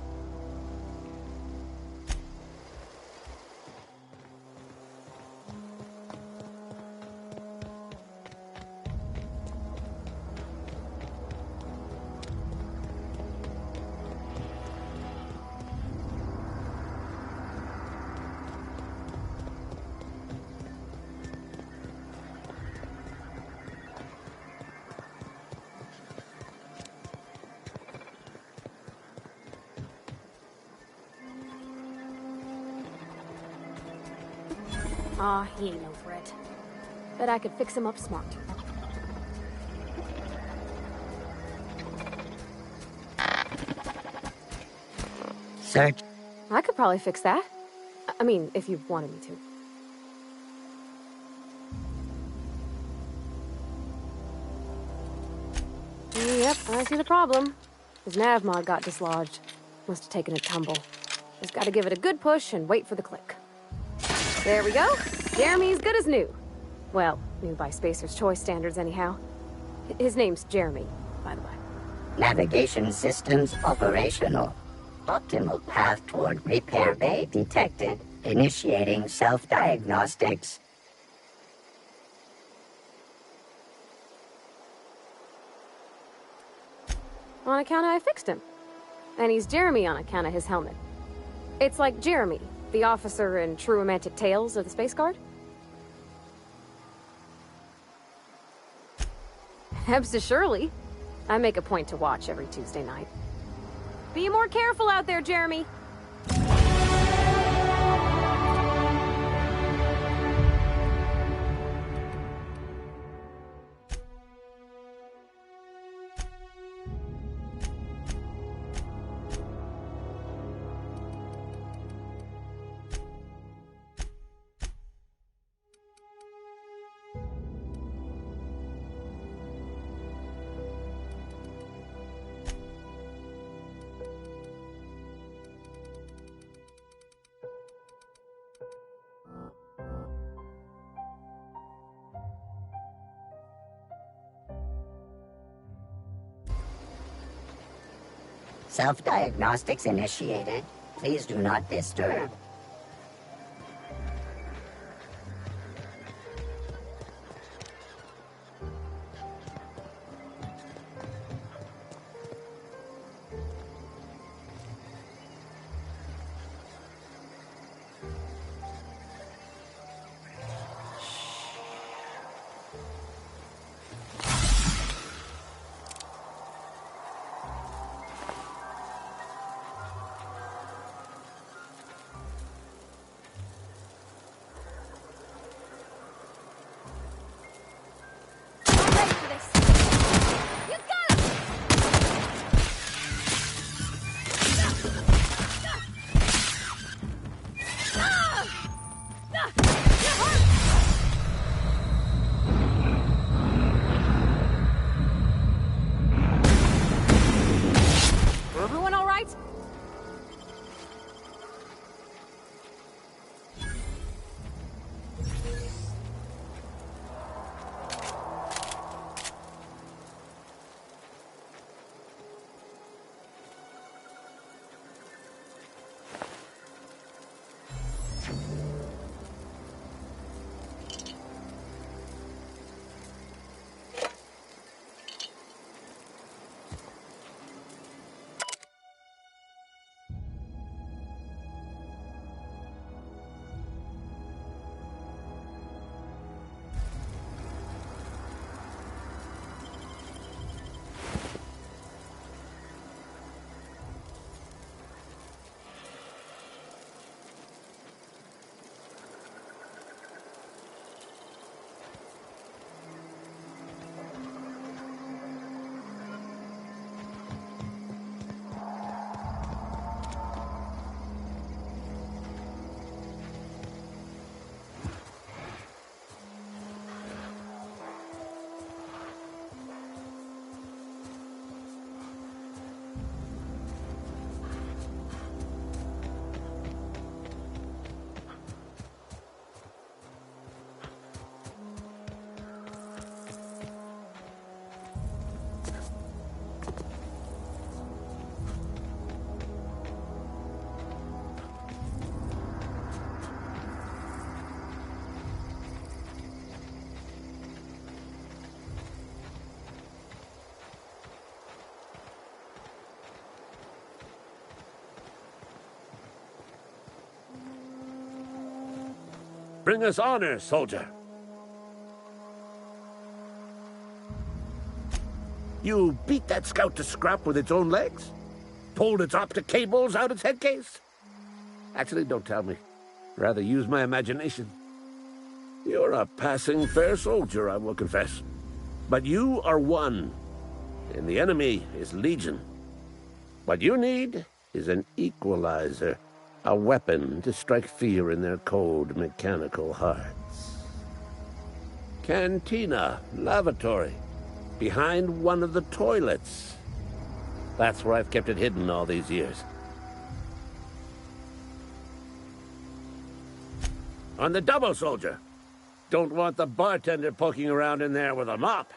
Aw, he ain't no threat. Bet I could fix him up smart. Search. I could probably fix that. I mean, if you wanted me to. Yep, I see the problem. His nav mod got dislodged. Must have taken a tumble. Just gotta give it a good push and wait for the click. There we go. Jeremy's good as new. Well, new by Spacer's Choice standards anyhow. His name's Jeremy, by the way. Navigation systems operational. Optimal path toward repair bay detected. Initiating self-diagnostics. On account of I fixed him. And he's Jeremy on account of his helmet. It's like Jeremy, the officer in True Romantic Tales of the Space Guard. Hebs to Shirley. I make a point to watch every Tuesday night. Be more careful out there, Jeremy. Self-diagnostics initiated. Please do not disturb. Everyone all right? Bring us honor, soldier. You beat that scout to scrap with its own legs? Pulled its optic cables out its head case? Actually, don't tell me. Rather use my imagination. You're a passing fair soldier, I will confess. But you are one, and the enemy is legion. What you need is an equalizer, a weapon to strike fear in their cold, mechanical hearts. Cantina, lavatory, behind one of the toilets. That's where I've kept it hidden all these years. On the double, soldier. Don't want the bartender poking around in there with a mop.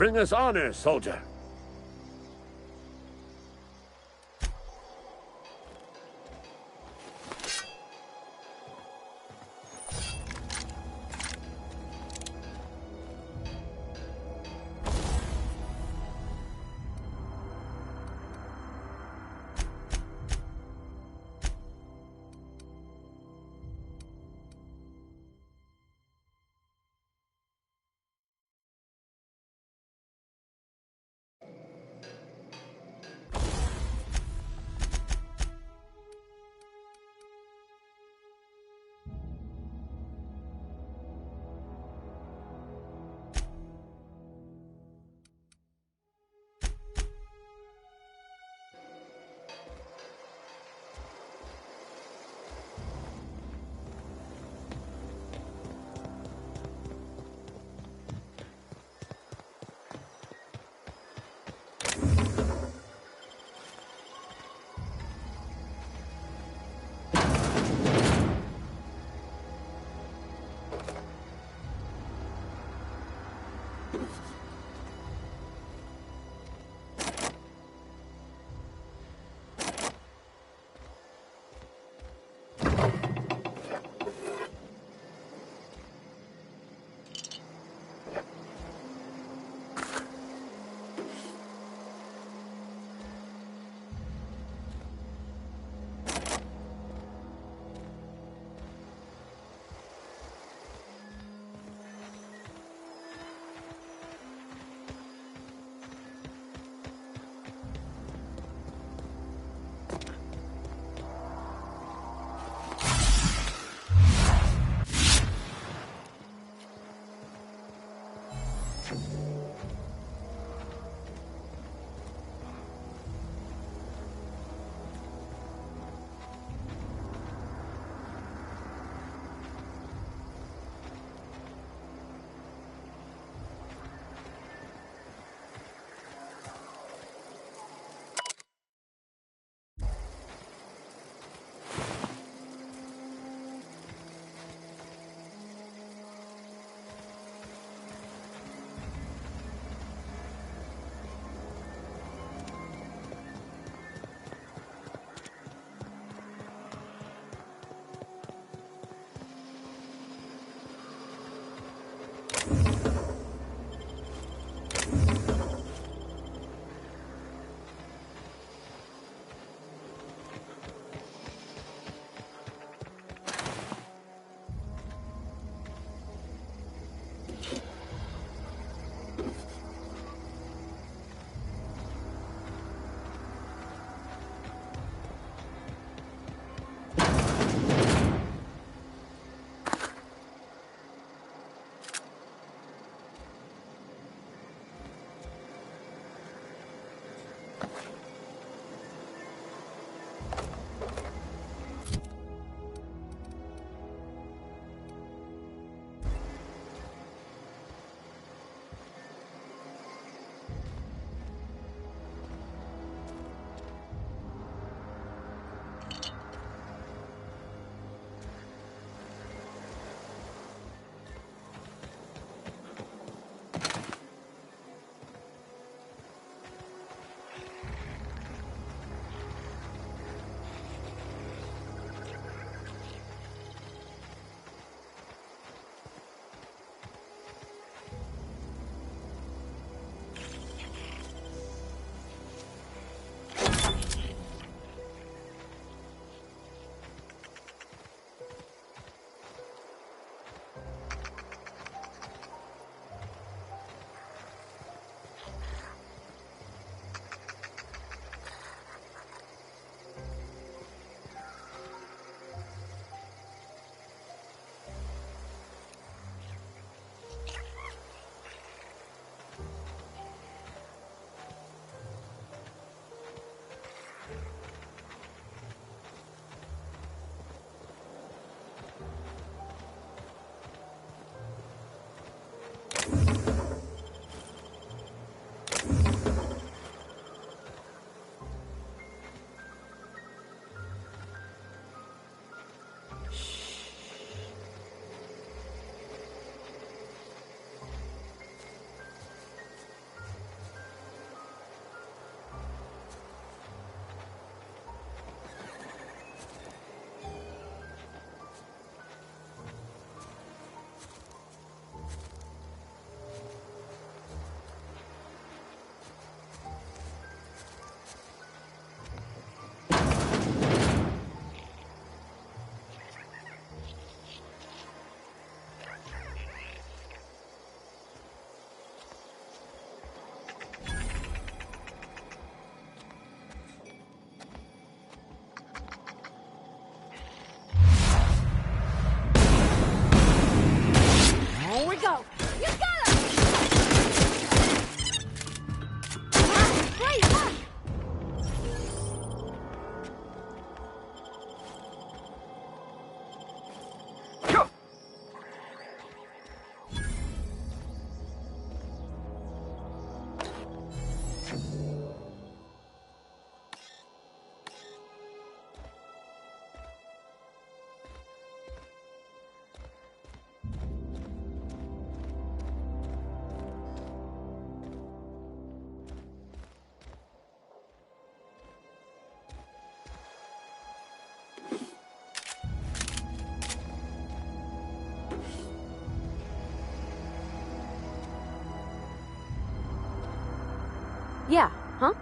Bring us honor, soldier. Yeah, huh?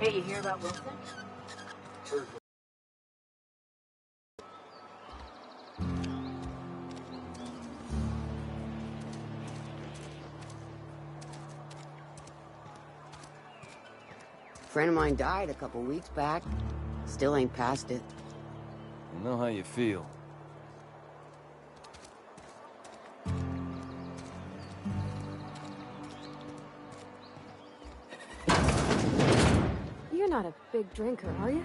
Hey, you hear about Wilson? Friend of mine died a couple weeks back. Still ain't past it. I know how you feel. You're not a big drinker, are you?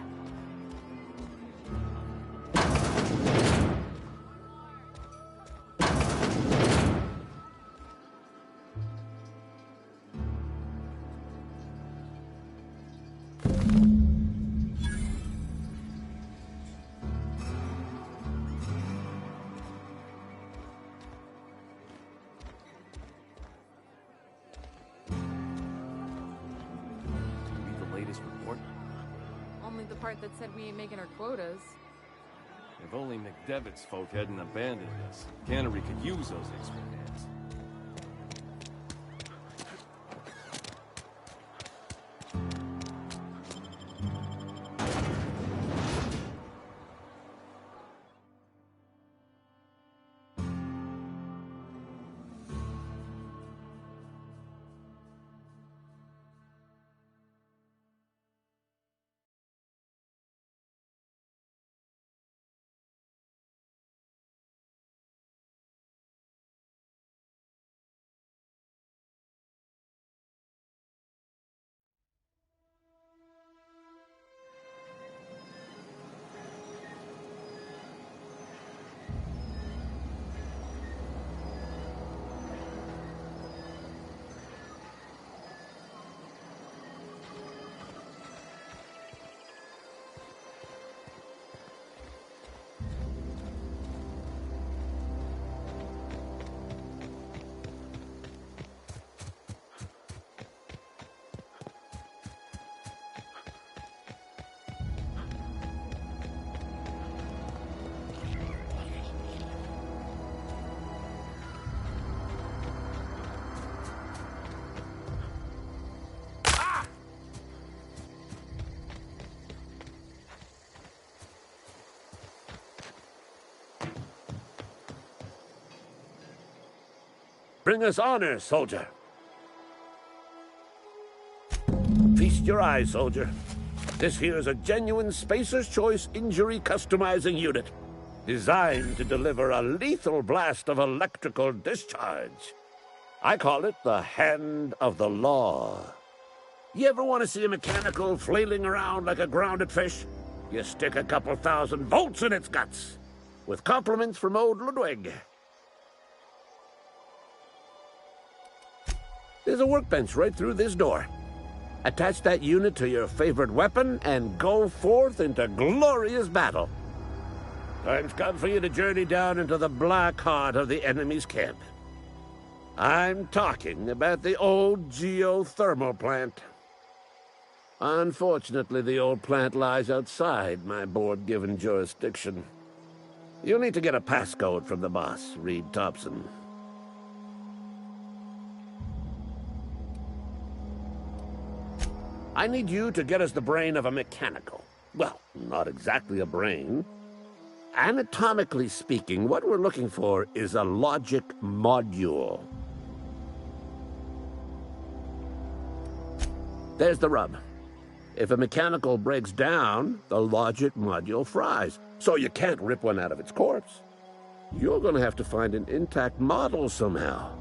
Report? Only the part that said we ain't making our quotas. If only McDevitt's folk hadn't abandoned us. Cannery could use those extra hands. Bring us honor, soldier. Feast your eyes, soldier. This here's a genuine Spacer's Choice injury customizing unit, designed to deliver a lethal blast of electrical discharge. I call it the Hand of the Law. You ever want to see a mechanical flailing around like a grounded fish? You stick a couple thousand volts in its guts. With compliments from old Ludwig. There's a workbench right through this door. Attach that unit to your favorite weapon and go forth into glorious battle. Time's come for you to journey down into the black heart of the enemy's camp. I'm talking about the old geothermal plant. Unfortunately, the old plant lies outside my board-given jurisdiction. You'll need to get a passcode from the boss, Reed Thompson. I need you to get us the brain of a mechanical. Well, not exactly a brain. Anatomically speaking, what we're looking for is a logic module. There's the rub. If a mechanical breaks down, the logic module fries, so you can't rip one out of its corpse. You're going to have to find an intact model somehow.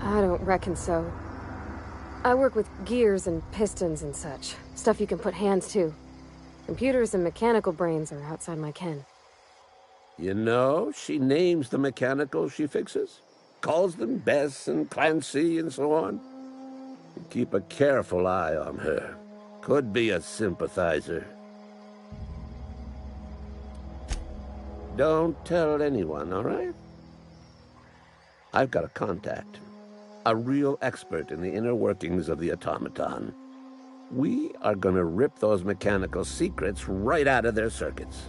I don't reckon so. I work with gears and pistons and such. Stuff you can put hands to. Computers and mechanical brains are outside my ken. You know, she names the mechanicals she fixes. Calls them Bess and Clancy and so on. Keep a careful eye on her. Could be a sympathizer. Don't tell anyone, all right? I've got a contact. A real expert in the inner workings of the automaton. We are gonna rip those mechanical secrets right out of their circuits.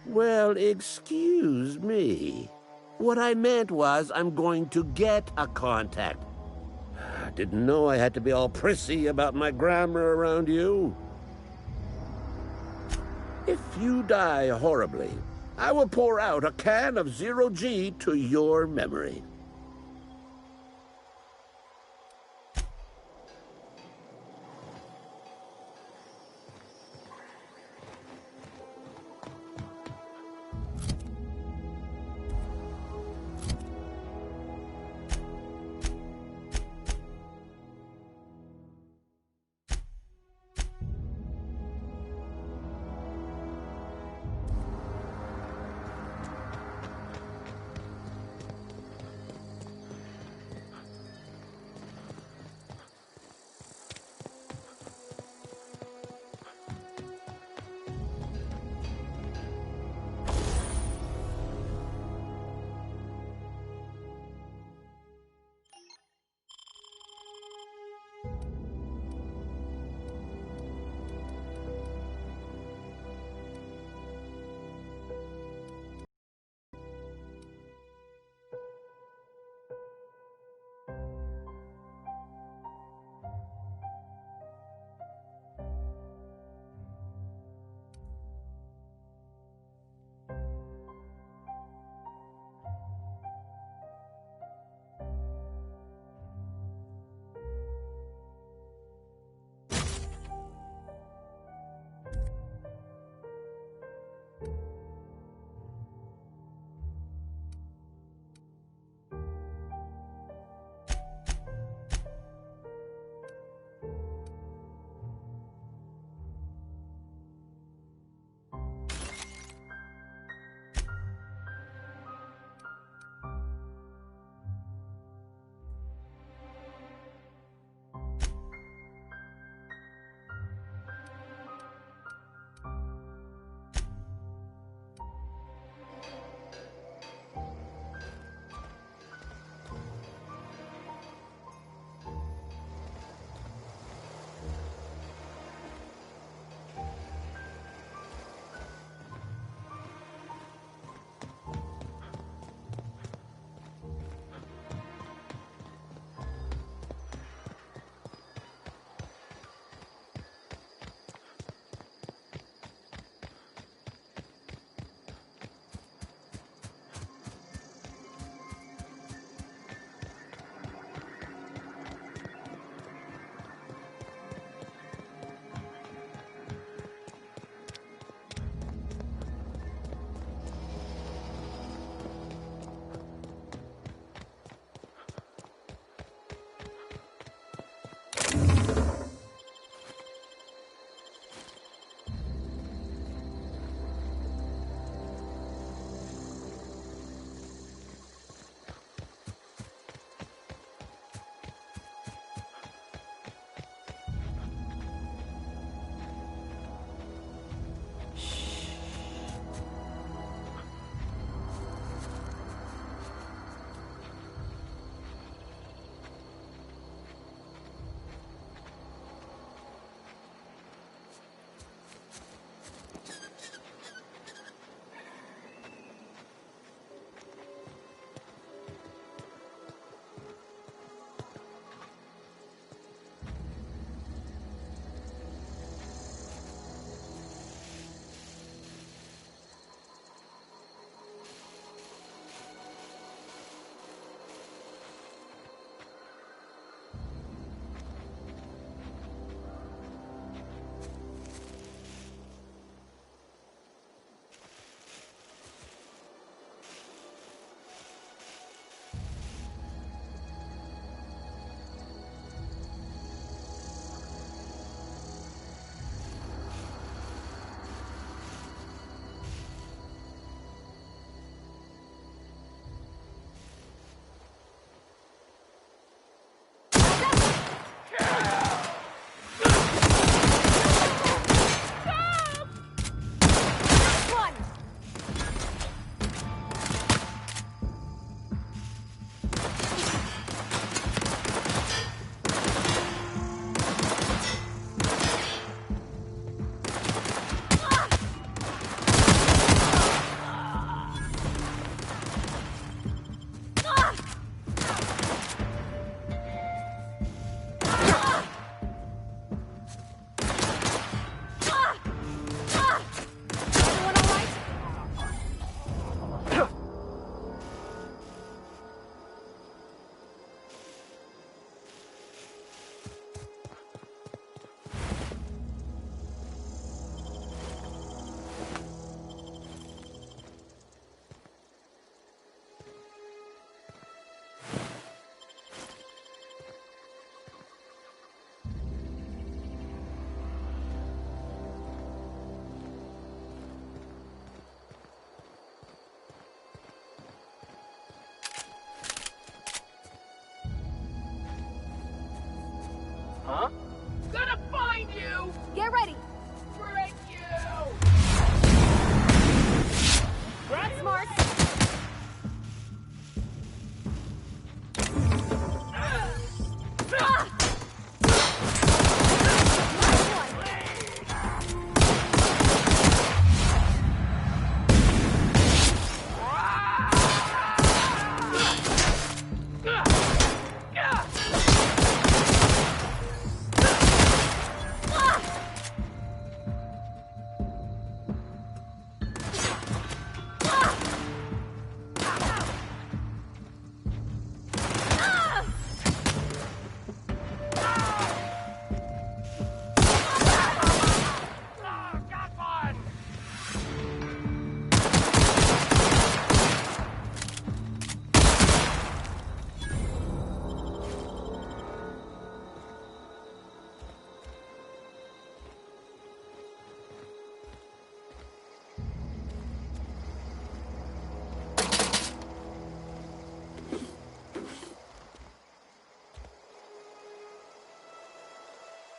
Well, excuse me. What I meant was I'm going to get a contact. I didn't know I had to be all prissy about my grammar around you. If you die horribly, I will pour out a can of zero-G to your memory.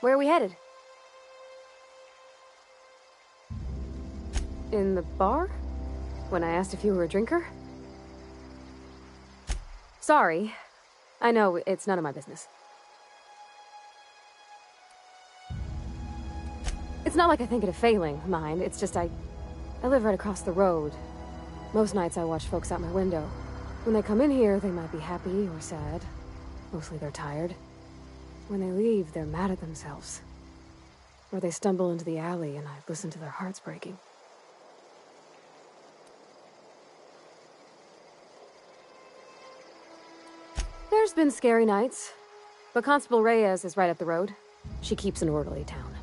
Where are we headed? In the bar? When I asked if you were a drinker? Sorry. I know, it's none of my business. It's not like I think it a failing, mind. It's just I live right across the road. Most nights I watch folks out my window. When they come in here, they might be happy or sad. Mostly they're tired. When they leave, they're mad at themselves. Or they stumble into the alley and I listen to their hearts breaking. There's been scary nights, but Constable Reyes is right up the road. She keeps an orderly town.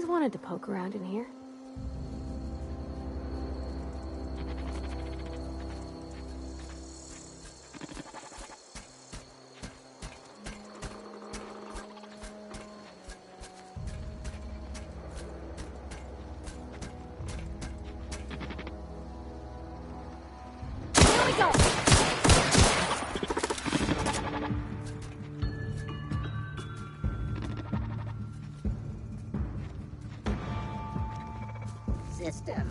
always wanted to poke around in here. System.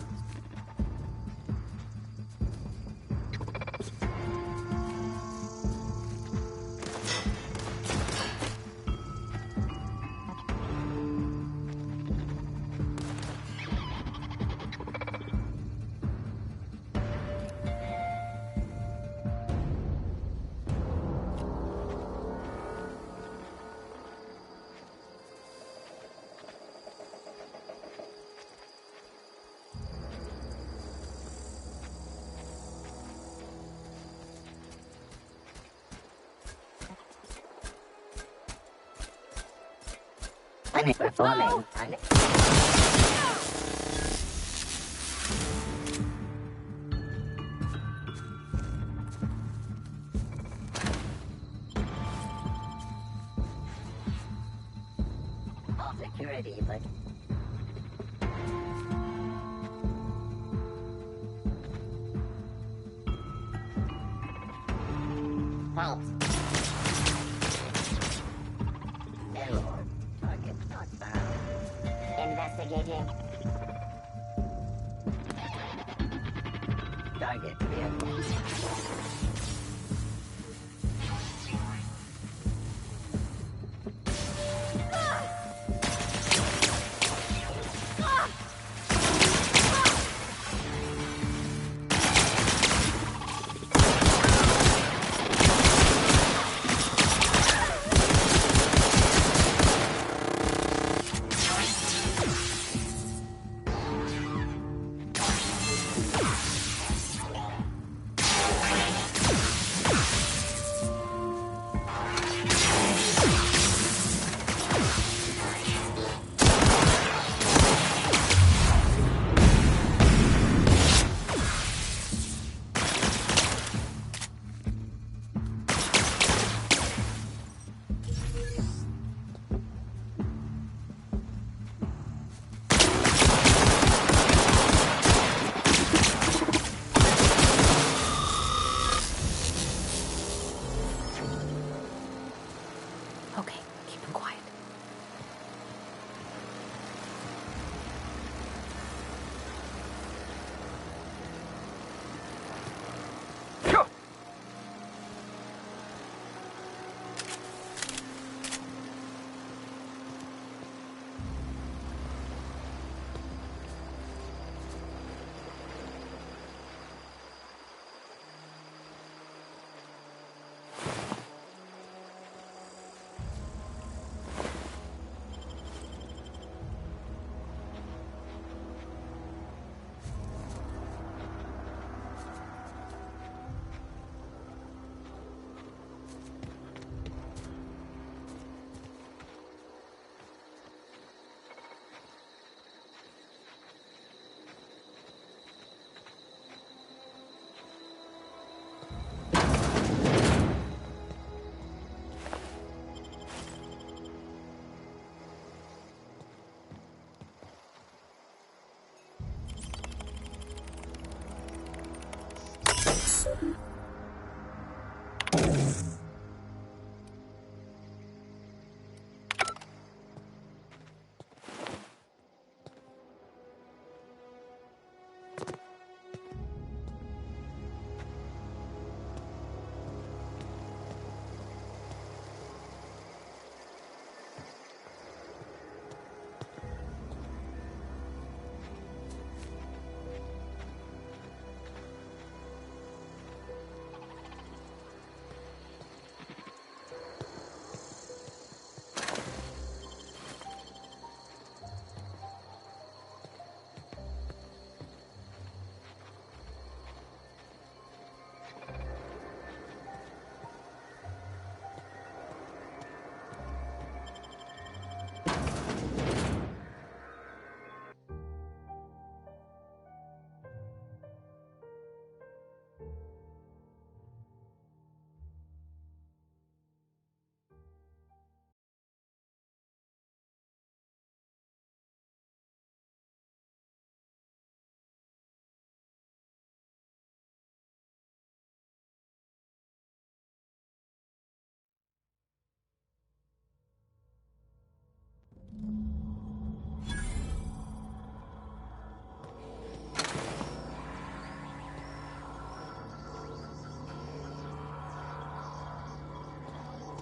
Performing. All security, but help. Error. Target not found. Investigating. Target vehicle.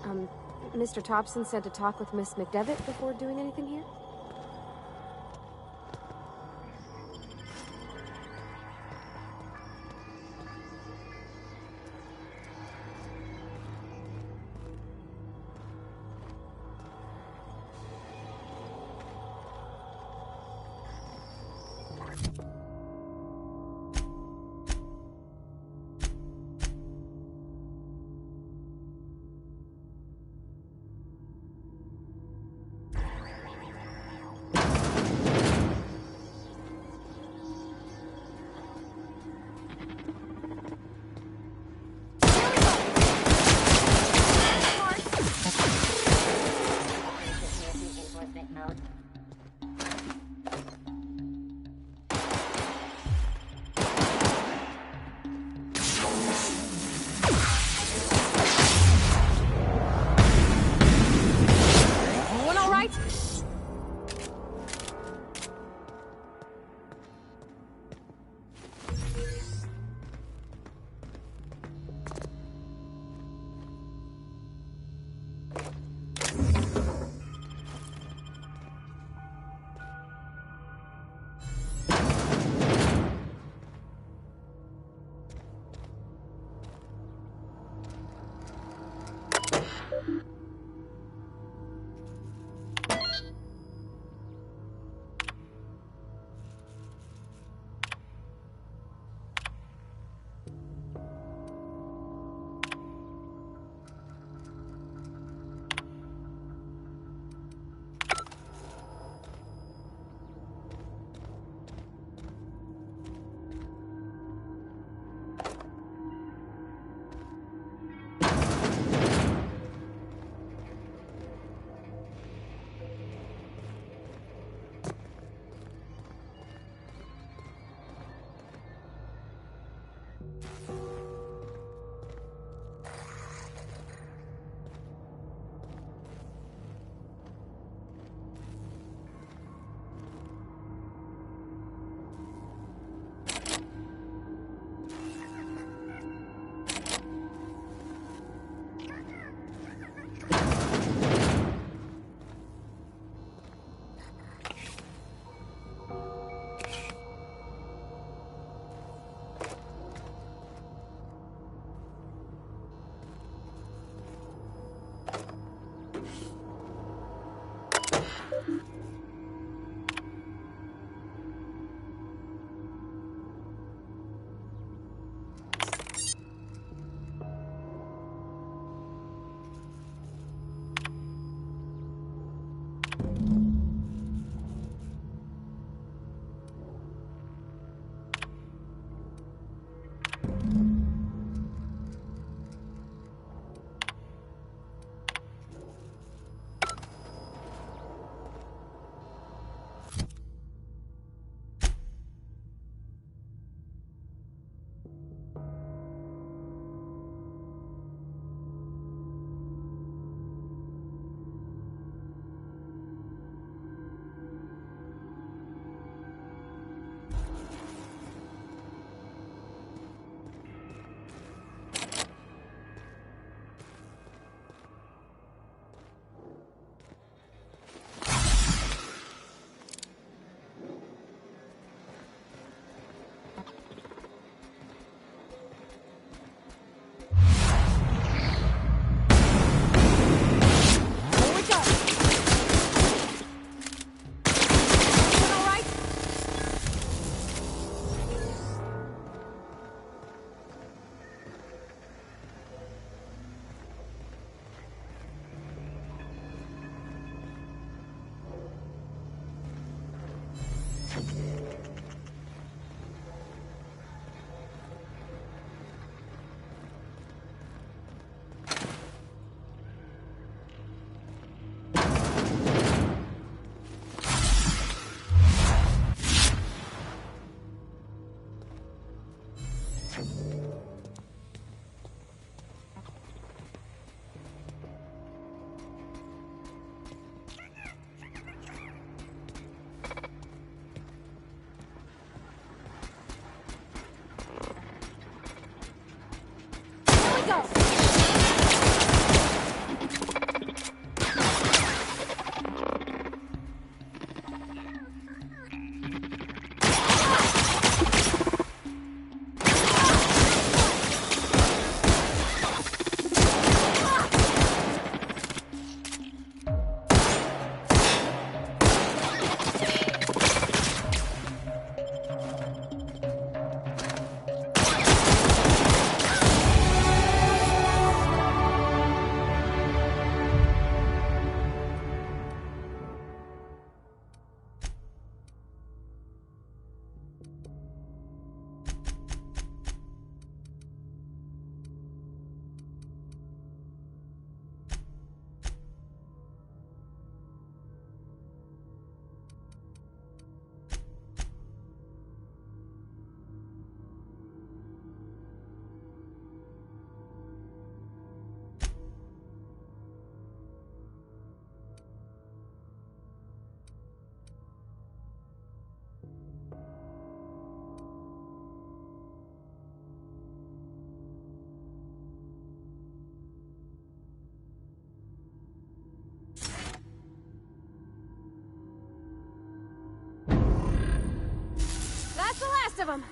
Mr. Thompson said to talk with Miss McDevitt before doing anything here? rest of them.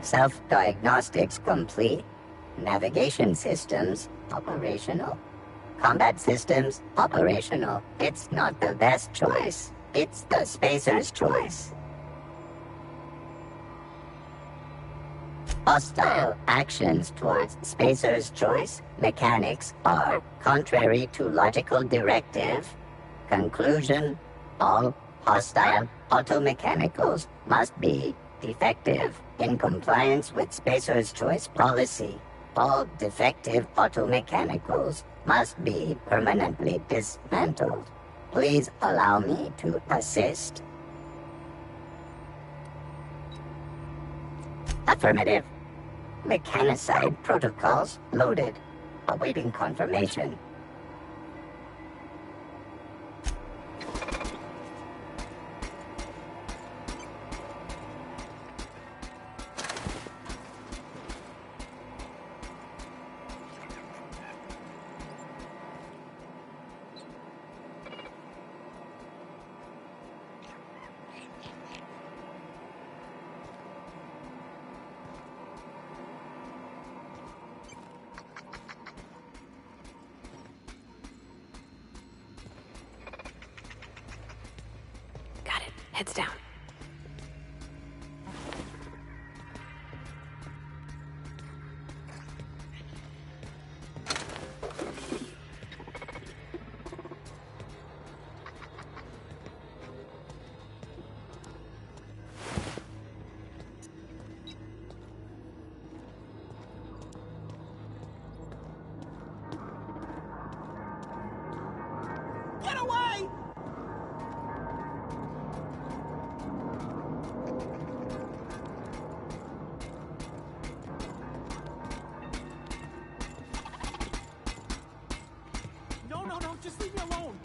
Self-diagnostics complete. Navigation systems operational. Combat systems operational. It's not the best choice. It's the spacer's choice. Hostile actions towards spacer's choice mechanics are contrary to logical directive. Conclusion: all hostile automechanicals must be defective in compliance with spacer's choice policy. All defective automechanicals must be permanently dismantled. Please allow me to assist. Affirmative. Mechanicide protocols loaded. Awaiting confirmation. Heads down. Get away! No, just leave me alone.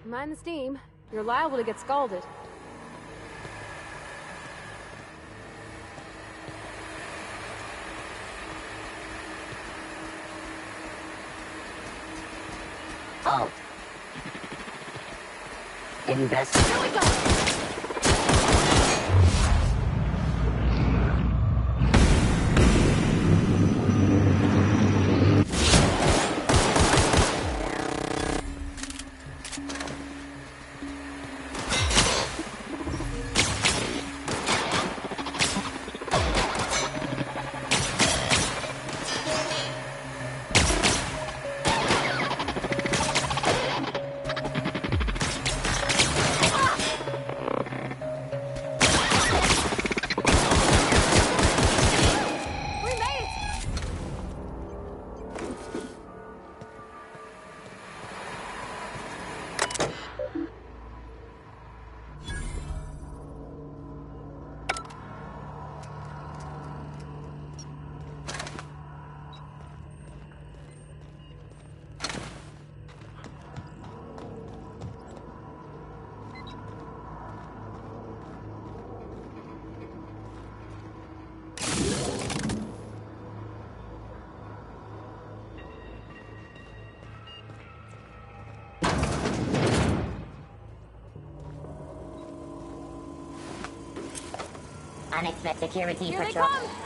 Mind the steam. You're liable to get scalded. Halt. Investigate. Here we go! Unexpected security Here they patrol. come!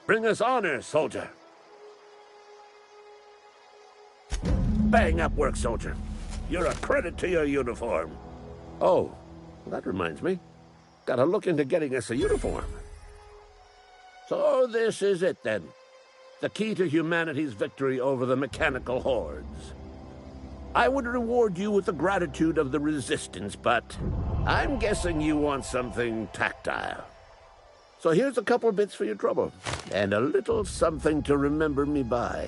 Bring us honor, soldier. Bang up work, soldier. You're a credit to your uniform. Oh, that reminds me. Gotta look into getting us a uniform. So this is it, then. The key to humanity's victory over the mechanical hordes. I would reward you with the gratitude of the Resistance, but I'm guessing you want something tactile. So here's a couple of bits for your trouble, and a little something to remember me by.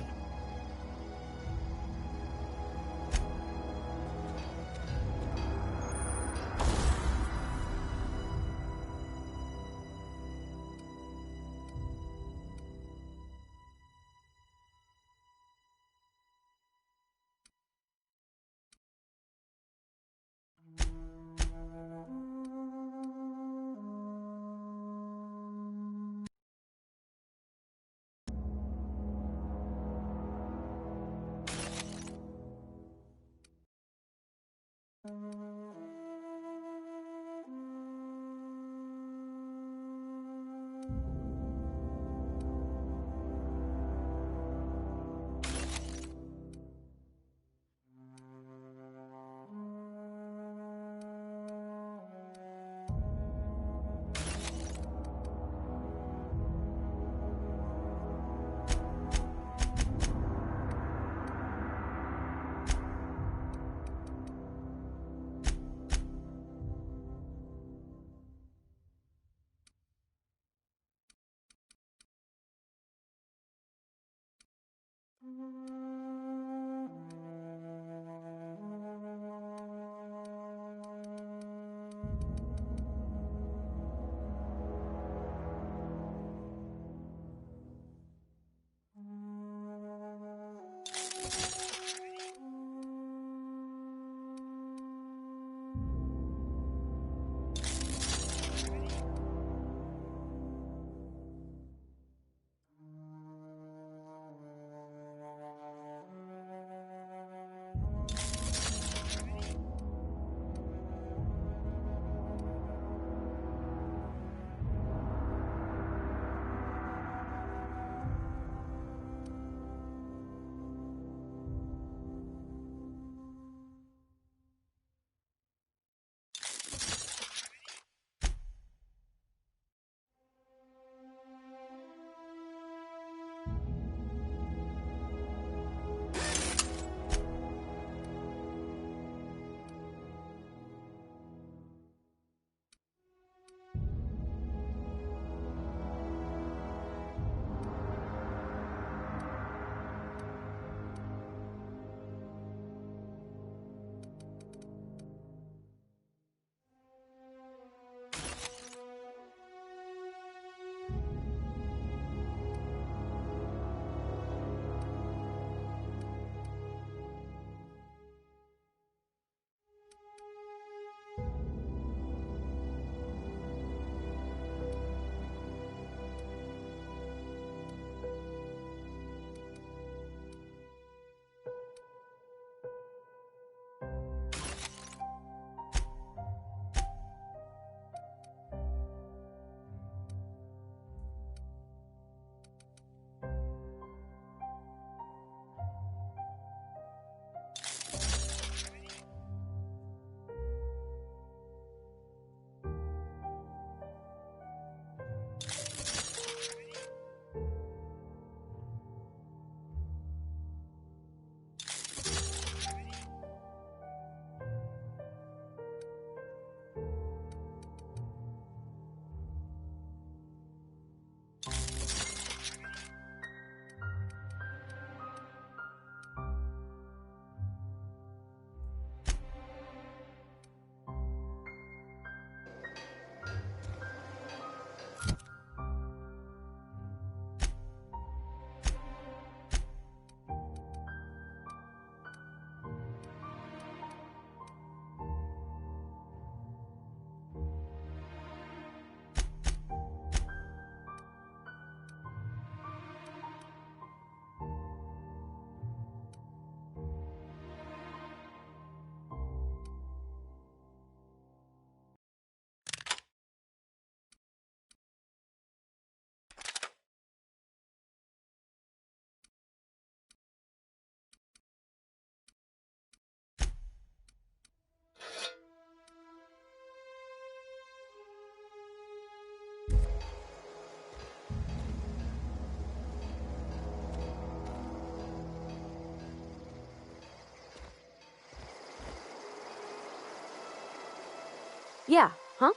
Yeah, huh?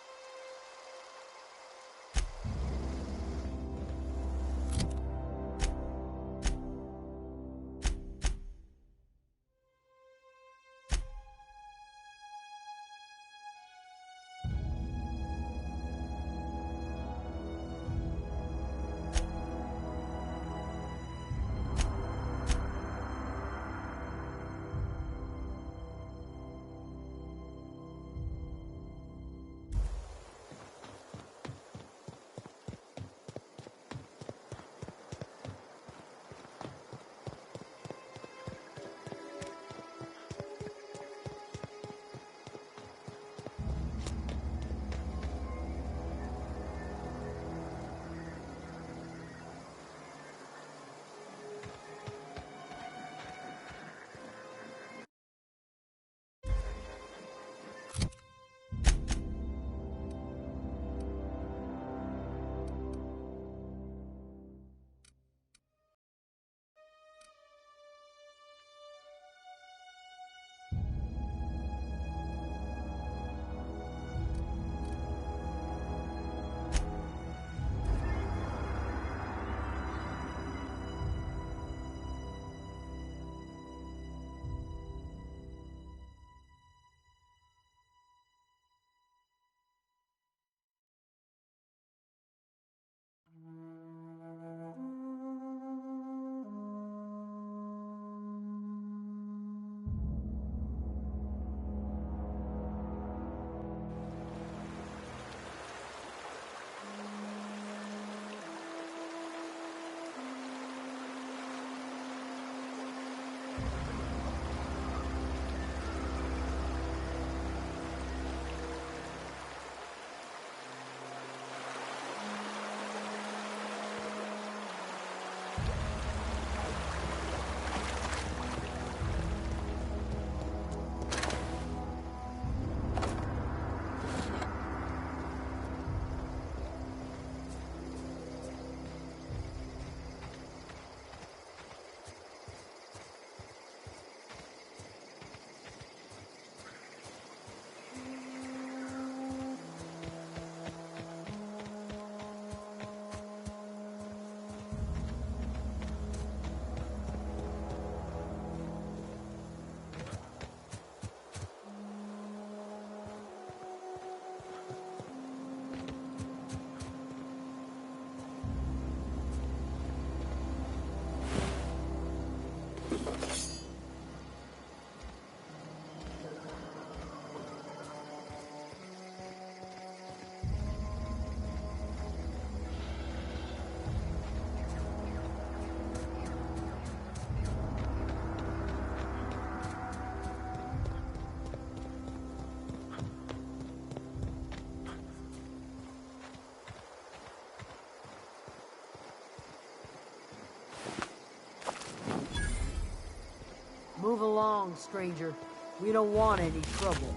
Move along, stranger. We don't want any trouble.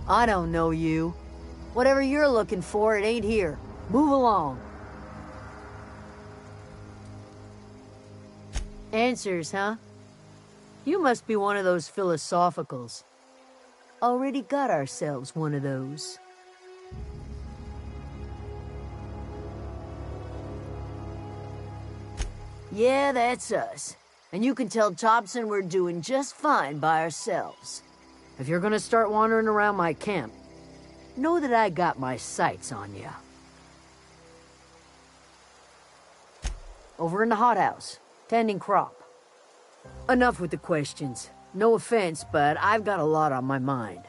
I don't know you. Whatever you're looking for, it ain't here. Move along. Answers, huh? You must be one of those philosophicals. Already got ourselves one of those. Yeah, that's us. And you can tell Thompson we're doing just fine by ourselves. If you're gonna start wandering around my camp, know that I got my sights on you. Over in the hothouse, tending crop. Enough with the questions. No offense, but I've got a lot on my mind.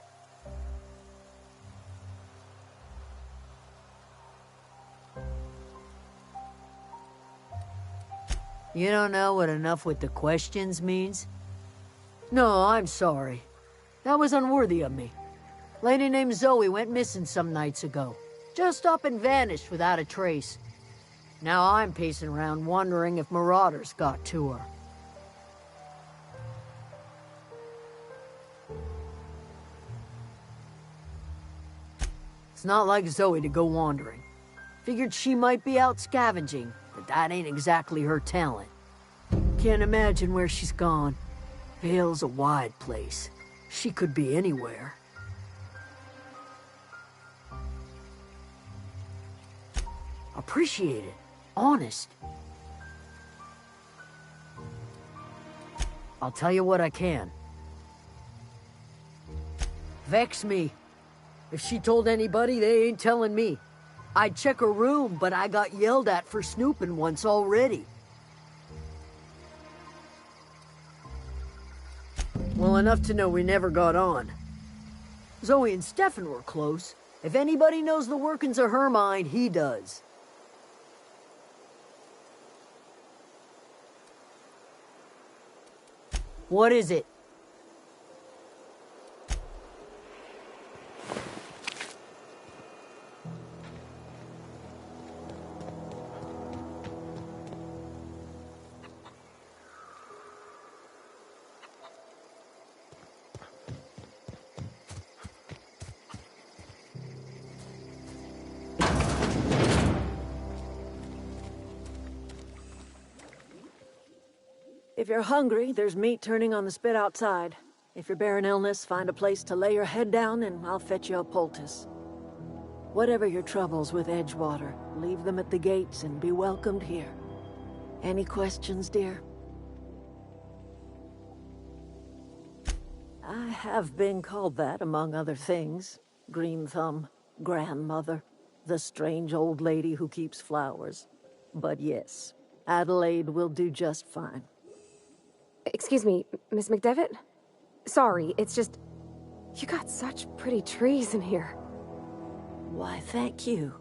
You don't know what enough with the questions means? No, I'm sorry. That was unworthy of me. Lady named Zoe went missing some nights ago. Just up and vanished without a trace. Now I'm pacing around wondering if marauders got to her. It's not like Zoe to go wandering. Figured she might be out scavenging, but that ain't exactly her talent. Can't imagine where she's gone. Vale's a wide place. She could be anywhere. Appreciate it. Honest. I'll tell you what I can. Vex me. If she told anybody, they ain't telling me. I'd check her room, but I got yelled at for snooping once already. Well, enough to know we never got on. Zoe and Stefan were close. If anybody knows the workings of her mind, he does. What is it? If you're hungry, there's meat turning on the spit outside. If you're bearing illness, find a place to lay your head down and I'll fetch you a poultice. Whatever your troubles with Edgewater, leave them at the gates and be welcomed here. Any questions, dear? I have been called that, among other things. Green Thumb, grandmother, the strange old lady who keeps flowers. But yes, Adelaide will do just fine. Excuse me, Miss McDevitt? Sorry, it's just... You got such pretty trees in here. Why, thank you.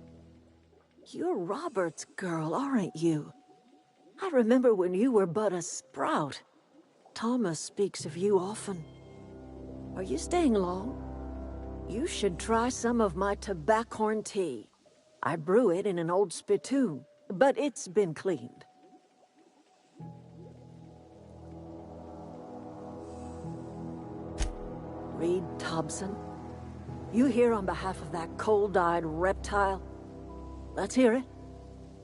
You're Robert's girl, aren't you? I remember when you were but a sprout. Thomas speaks of you often. Are you staying long? You should try some of my tobaccorn tea. I brew it in an old spittoon, but it's been cleaned. Reed Thompson? You here on behalf of that cold-eyed reptile? Let's hear it.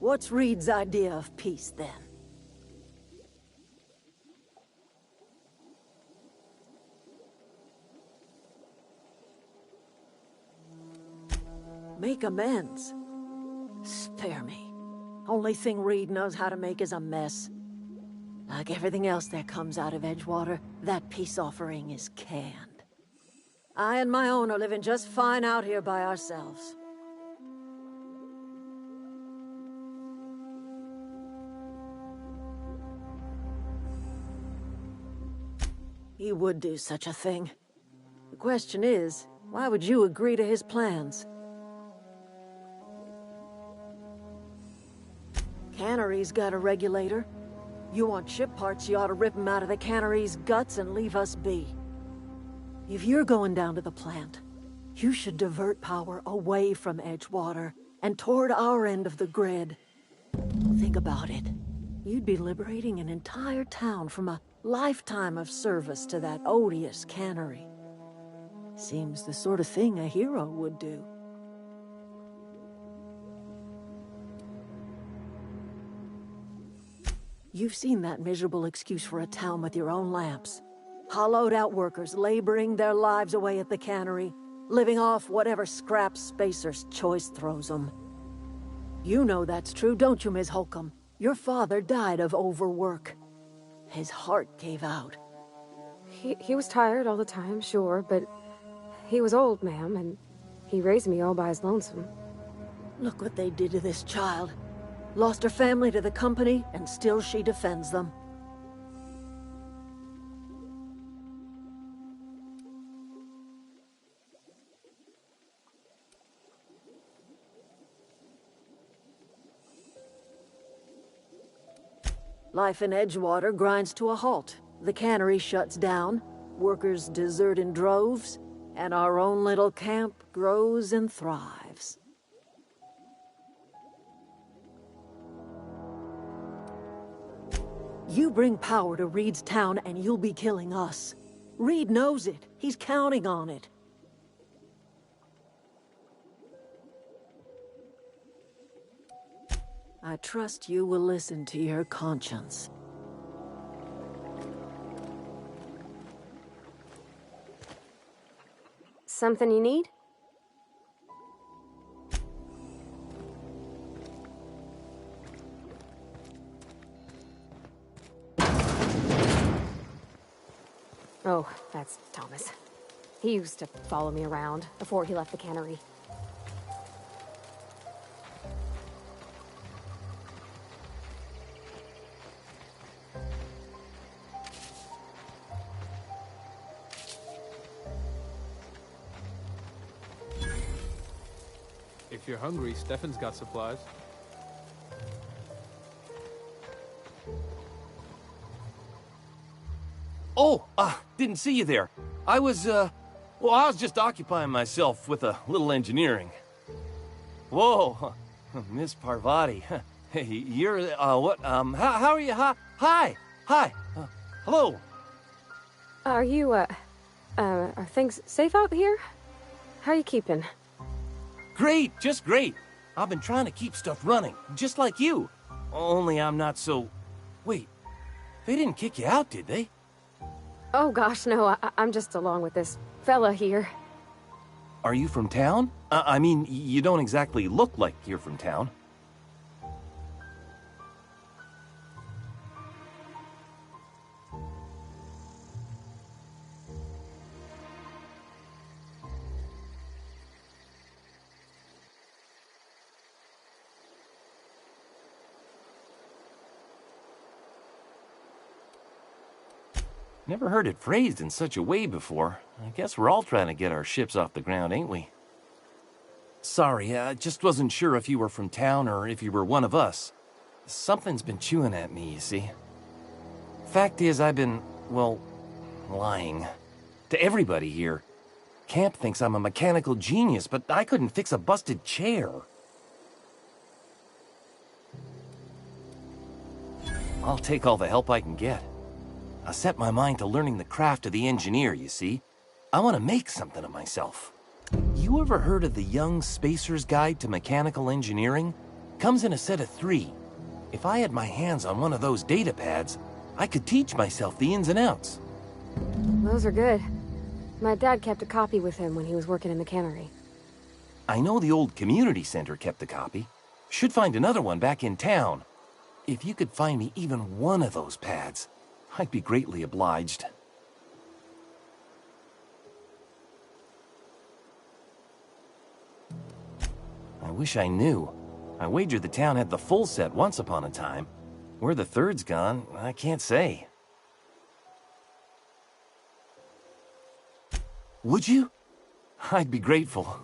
What's Reed's idea of peace, then? Make amends? Spare me. Only thing Reed knows how to make is a mess. Like everything else that comes out of Edgewater, that peace offering is canned. I and my own are living just fine out here by ourselves. He would do such a thing. The question is, why would you agree to his plans? Cannery's got a regulator. You want ship parts, you ought to rip him out of the cannery's guts and leave us be. If you're going down to the plant, you should divert power away from Edgewater and toward our end of the grid. Think about it. You'd be liberating an entire town from a lifetime of service to that odious cannery. Seems the sort of thing a hero would do. You've seen that miserable excuse for a town with your own lamps. Hollowed-out workers laboring their lives away at the cannery, living off whatever scrap Spacer's choice throws them. You know that's true, don't you, Ms. Holcomb? Your father died of overwork. His heart gave out. He was tired all the time, sure, but he was old, ma'am, and he raised me all by his lonesome. Look what they did to this child. Lost her family to the company, and still she defends them. Life in Edgewater grinds to a halt. The cannery shuts down, workers desert in droves, and our own little camp grows and thrives. You bring power to Reed's town and you'll be killing us. Reed knows it. He's counting on it. I trust you will listen to your conscience. Something you need? Oh, that's Thomas. He used to follow me around before he left the cannery. If you're hungry, Stefan's got supplies. Oh, didn't see you there. I was just occupying myself with a little engineering. Whoa, Miss Parvati. Hey, you're, how are you? Hi, hello. Are you, are things safe out here? How are you keeping? Great, just great. I've been trying to keep stuff running, just like you. Only I'm not so... Wait, they didn't kick you out, did they? Oh gosh, no, I'm just along with this fella here. Are you from town? I mean, you don't exactly look like you're from town. Never heard it phrased in such a way before. I guess we're all trying to get our ships off the ground, ain't we? Sorry, I just wasn't sure if you were from town or if you were one of us. Something's been chewing at me, you see. Fact is, I've been, well, lying. To everybody here. Camp thinks I'm a mechanical genius, but I couldn't fix a busted chair. I'll take all the help I can get. I set my mind to learning the craft of the engineer, you see. I want to make something of myself. You ever heard of the Young Spacer's Guide to Mechanical Engineering? Comes in a set of 3. If I had my hands on one of those data pads, I could teach myself the ins and outs. Those are good. My dad kept a copy with him when he was working in the cannery. I know the old community center kept a copy. Should find another one back in town. If you could find me even one of those pads, I'd be greatly obliged. I wish I knew. I wager the town had the full set once upon a time. Where the third's gone, I can't say. Would you? I'd be grateful.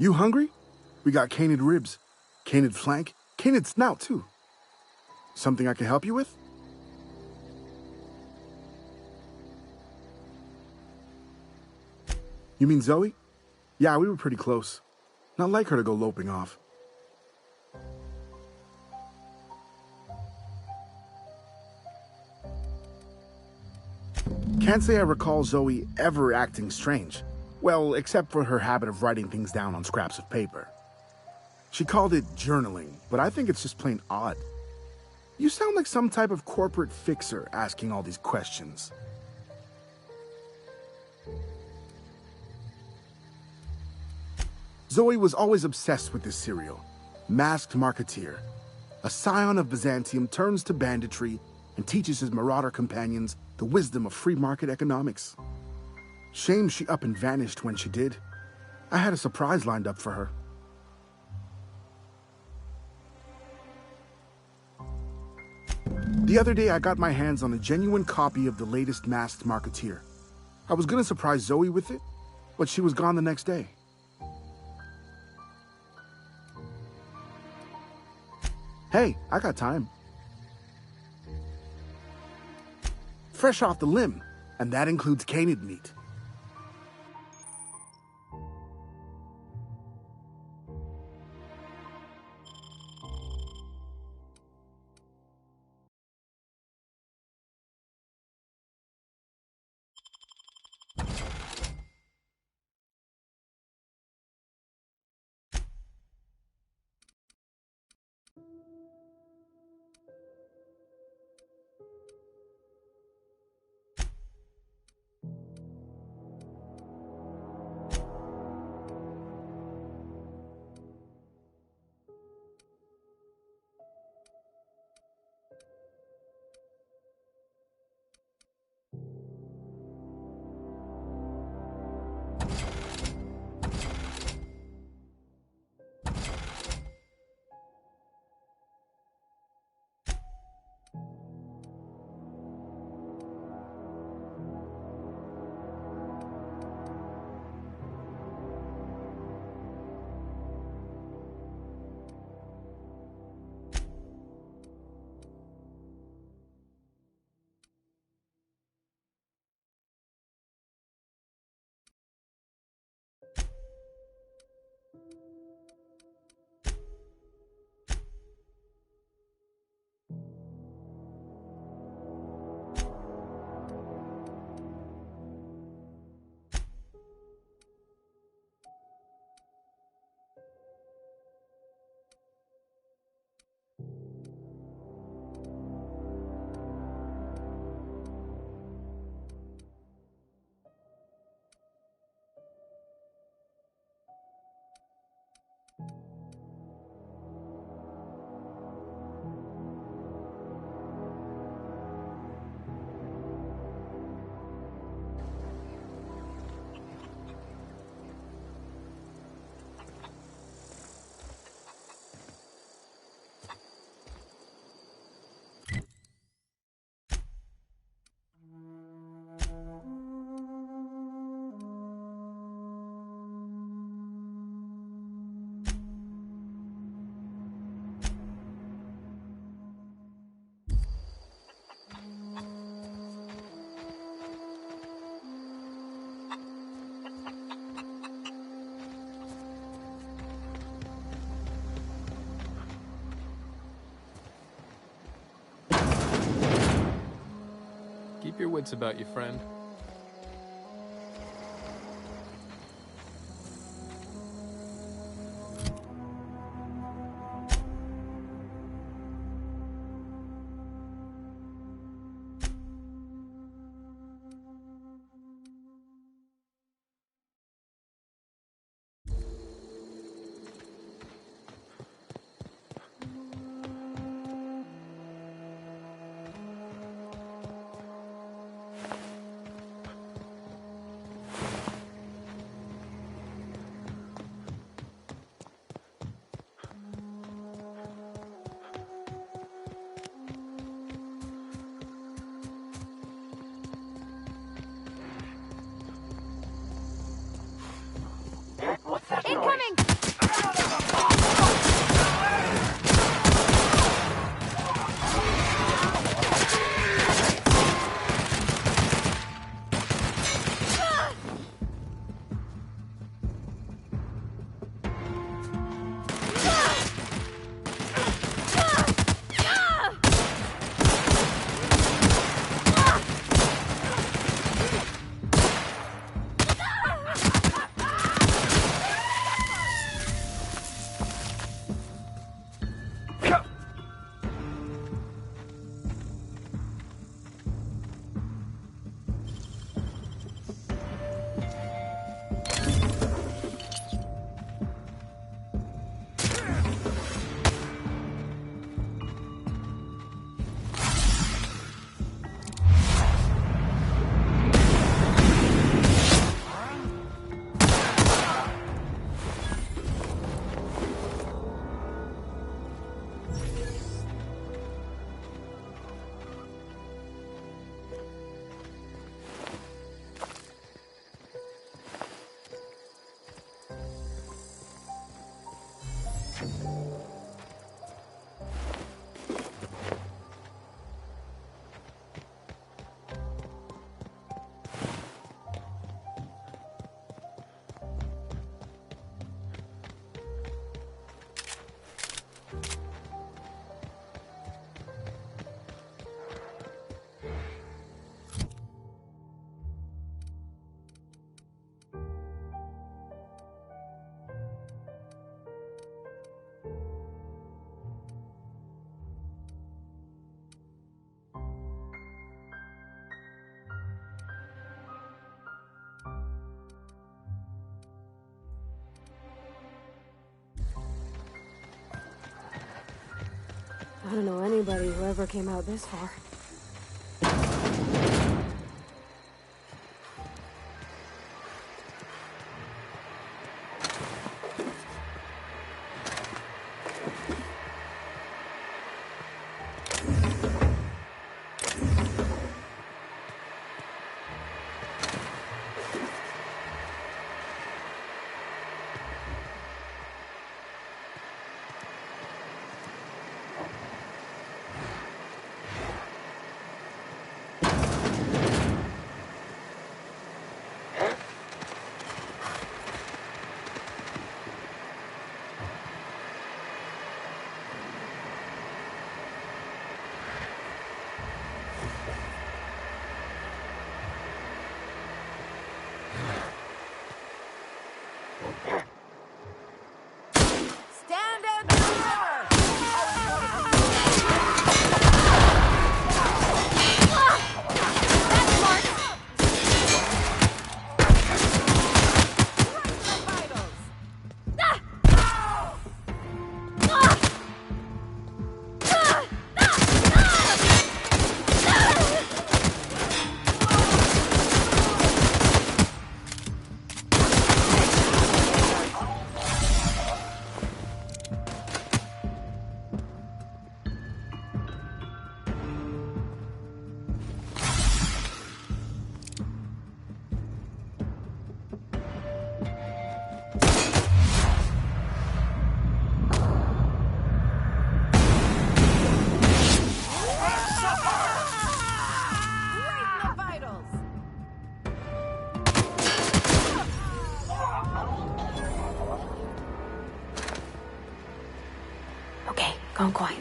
You hungry? We got canid ribs, canid flank, canid snout, too. Something I can help you with? You mean Zoe? Yeah, we were pretty close. Not like her to go loping off. Can't say I recall Zoe ever acting strange. Well, except for her habit of writing things down on scraps of paper. She called it journaling, but I think it's just plain odd. You sound like some type of corporate fixer asking all these questions. Zoe was always obsessed with this cereal. Masked Marketeer. A scion of Byzantium turns to banditry and teaches his marauder companions the wisdom of free market economics. Shame she up and vanished when she did. I had a surprise lined up for her. The other day I got my hands on a genuine copy of the latest Masked Marketeer. I was gonna surprise Zoe with it, but she was gone the next day. Hey, I got time. Fresh off the limb, and that includes canid meat. Keep your wits about you, friend. I don't know anybody who ever came out this far. Stand and deliver! Okay, gone quiet.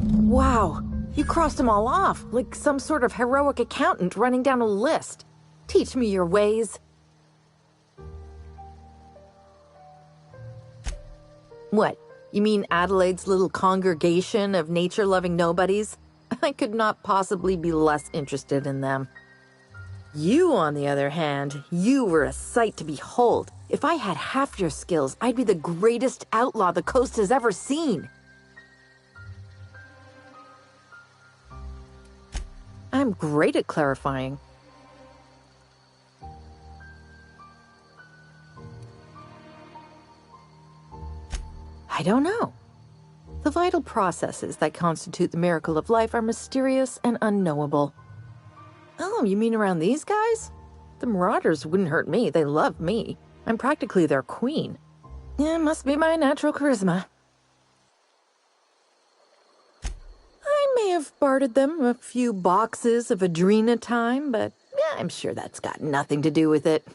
Wow, you crossed them all off, like some sort of heroic accountant running down a list. Teach me your ways. What, you mean Adelaide's little congregation of nature-loving nobodies? I could not possibly be less interested in them. You, on the other hand, you were a sight to behold. If I had half your skills, I'd be the greatest outlaw the coast has ever seen. I'm great at clarifying. I don't know. The vital processes that constitute the miracle of life are mysterious and unknowable. Oh, you mean around these guys? The Marauders wouldn't hurt me. They love me. I'm practically their queen. Yeah, must be my natural charisma. I may have bartered them a few boxes of Adrena time, but yeah, I'm sure that's got nothing to do with it.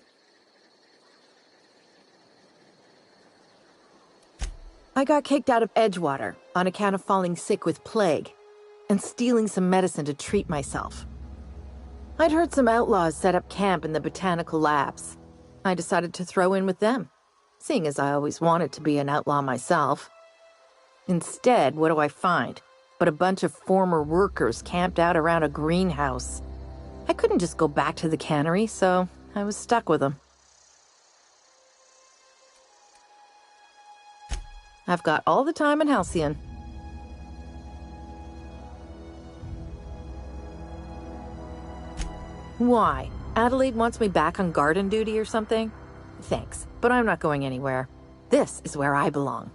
I got kicked out of Edgewater on account of falling sick with plague and stealing some medicine to treat myself. I'd heard some outlaws set up camp in the botanical labs. I decided to throw in with them, seeing as I always wanted to be an outlaw myself. Instead, what do I find but a bunch of former workers camped out around a greenhouse? I couldn't just go back to the cannery, so I was stuck with them. I've got all the time in Halcyon. Why? Adelaide wants me back on garden duty or something? Thanks, but I'm not going anywhere. This is where I belong.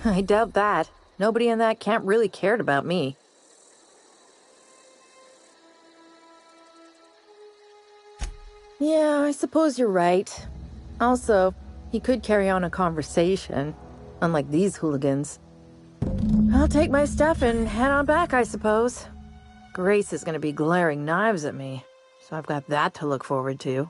I doubt that. Nobody in that camp really cared about me. Yeah, I suppose you're right. Also, he could carry on a conversation, unlike these hooligans. I'll take my stuff and head on back, I suppose. Grace is gonna be glaring knives at me, so I've got that to look forward to.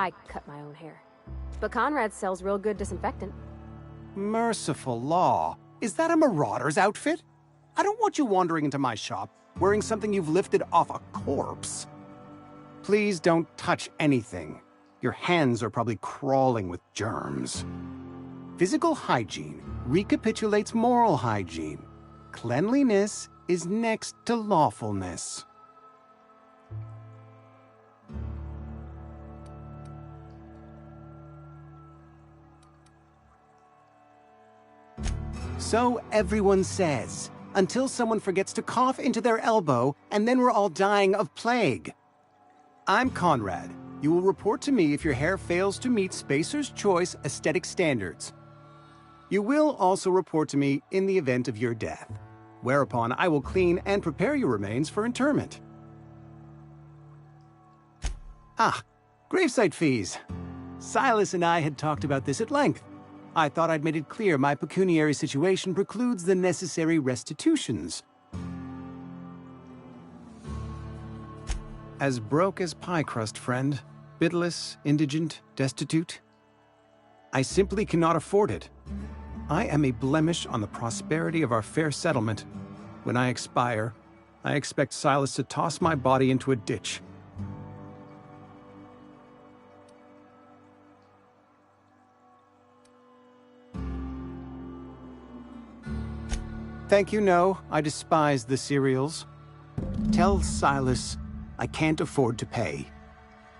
I cut my own hair. But Conrad sells real good disinfectant. Merciful law. Is that a marauder's outfit? I don't want you wandering into my shop wearing something you've lifted off a corpse. Please don't touch anything. Your hands are probably crawling with germs. Physical hygiene recapitulates moral hygiene. Cleanliness is next to lawfulness. So everyone says, until someone forgets to cough into their elbow, and then we're all dying of plague. I'm Conrad, You will report to me if your hair fails to meet Spacer's Choice aesthetic standards. You will also report to me in the event of your death, whereupon I will clean and prepare your remains for interment. Ah, gravesite fees. Silas and I had talked about this at length. I thought I'd made it clear my pecuniary situation precludes the necessary restitutions. As broke as pie crust, friend. Bitless, indigent, destitute. I simply cannot afford it. I am a blemish on the prosperity of our fair settlement. When I expire, I expect Silas to toss my body into a ditch. Thank you, no. I despise the cereals. Tell Silas I can't afford to pay,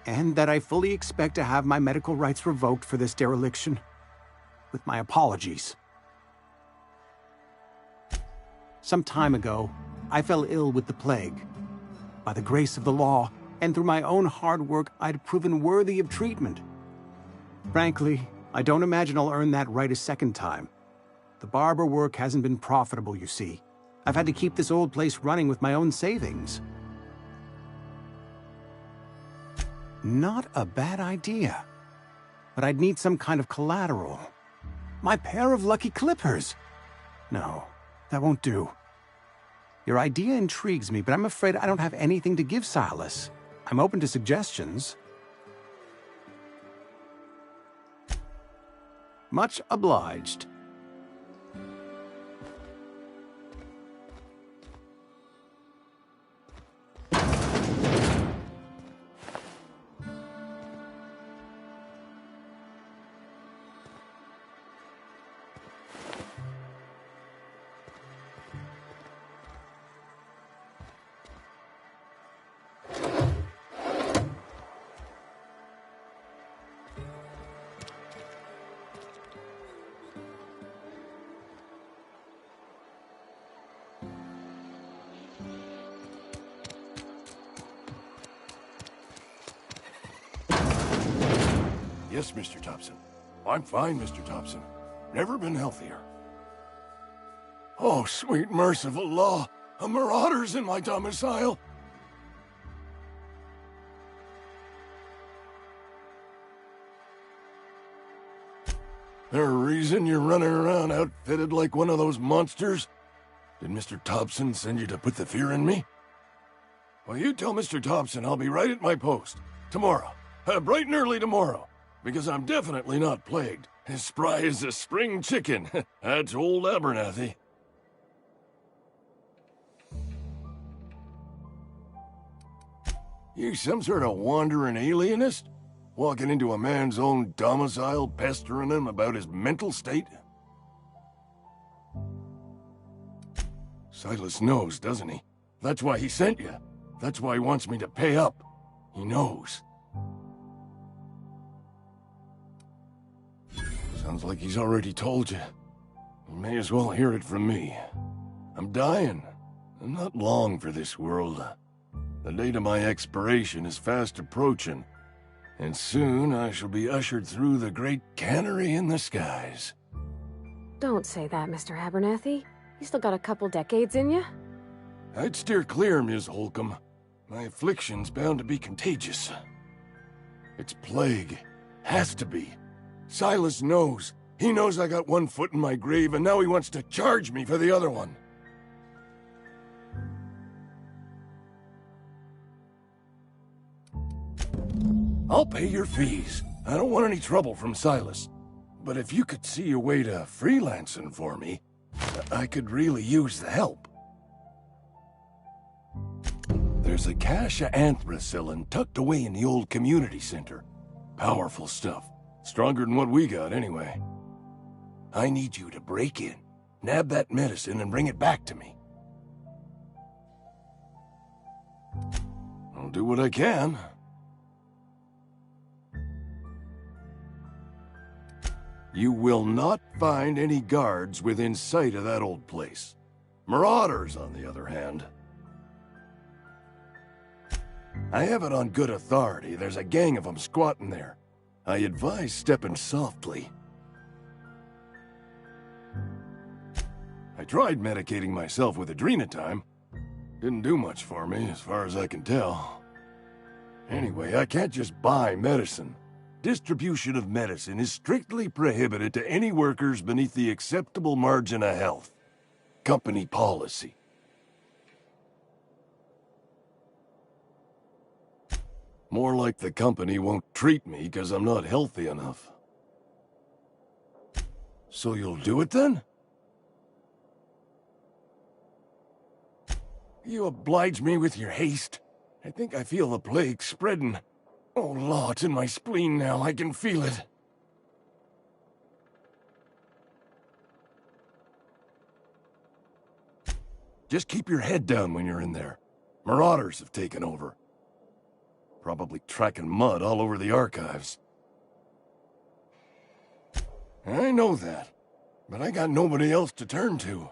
and that I fully expect to have my medical rights revoked for this dereliction. With my apologies. Some time ago, I fell ill with the plague. By the grace of the law, and through my own hard work, I'd proven worthy of treatment. Frankly, I don't imagine I'll earn that right a second time. The barber work hasn't been profitable, you see. I've had to keep this old place running with my own savings. Not a bad idea. But I'd need some kind of collateral. My pair of lucky clippers! No, that won't do. Your idea intrigues me, but I'm afraid I don't have anything to give Silas. I'm open to suggestions. Much obliged. Yes, Mr. Thompson. I'm fine, Mr. Thompson. Never been healthier. Oh, sweet merciful law! A marauder's in my domicile! There a reason you're running around outfitted like one of those monsters? Did Mr. Thompson send you to put the fear in me? Well, you tell Mr. Thompson I'll be right at my post. Tomorrow. Bright and early tomorrow. Because I'm definitely not plagued. As spry as a spring chicken. That's old Abernathy. You some sort of wandering alienist? Walking into a man's own domicile, pestering him about his mental state? Silas knows, doesn't he? That's why he sent you. That's why he wants me to pay up. He knows. Sounds like he's already told you. You may as well hear it from me. I'm dying. I'm not long for this world. The date of my expiration is fast approaching, and soon I shall be ushered through the great cannery in the skies. Don't say that, Mr. Abernathy. You still got a couple decades in you. I'd steer clear, Ms. Holcomb. My affliction's bound to be contagious. It's plague. Has to be. Silas knows. He knows I got one foot in my grave, and now he wants to charge me for the other one. I'll pay your fees. I don't want any trouble from Silas. But if you could see a way to freelancing for me, I could really use the help. There's a cache of anthracillin tucked away in the old community center. Powerful stuff. Stronger than what we got, anyway. I need you to break in, nab that medicine, and bring it back to me. I'll do what I can. You will not find any guards within sight of that old place. Marauders, on the other hand. I have it on good authority. There's a gang of them squatting there. I advise stepping softly. I tried medicating myself with adrenatime. Didn't do much for me, as far as I can tell. Anyway, I can't just buy medicine. Distribution of medicine is strictly prohibited to any workers beneath the acceptable margin of health. Company policy. More like the company won't treat me because I'm not healthy enough. So you'll do it then? You oblige me with your haste. I think I feel the plague spreading. Oh, law, it's in my spleen now. I can feel it. Just keep your head down when you're in there. Marauders have taken over. Probably tracking mud all over the archives. I know that, but I got nobody else to turn to.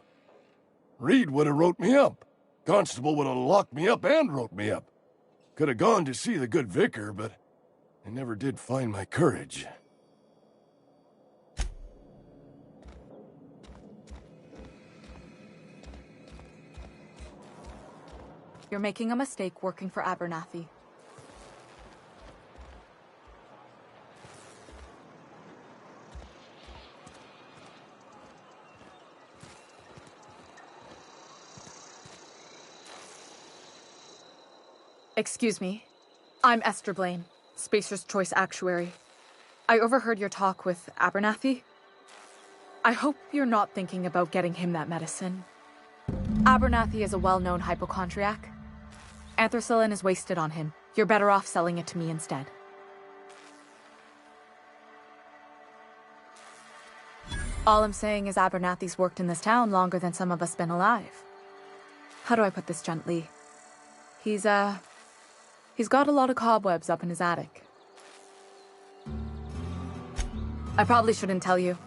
Reed would have wrote me up. Constable would have locked me up and wrote me up. Could have gone to see the good vicar, but I never did find my courage. You're making a mistake working for Abernathy. Excuse me. I'm Esther Blaine, Spacer's Choice Actuary. I overheard your talk with Abernathy. I hope you're not thinking about getting him that medicine. Abernathy is a well-known hypochondriac. Anthracillin is wasted on him. You're better off selling it to me instead. All I'm saying is Abernathy's worked in this town longer than some of us been alive. How do I put this gently? He's got a lot of cobwebs up in his attic. I probably shouldn't tell you.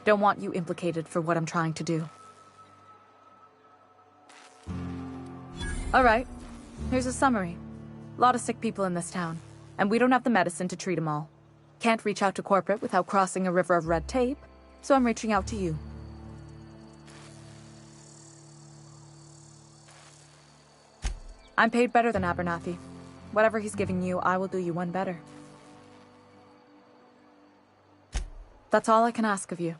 Don't want you implicated for what I'm trying to do. All right, here's a summary. A lot of sick people in this town, and we don't have the medicine to treat them all. Can't reach out to corporate without crossing a river of red tape, so I'm reaching out to you. I'm paid better than Abernathy. Whatever he's giving you, I will do you one better. That's all I can ask of you.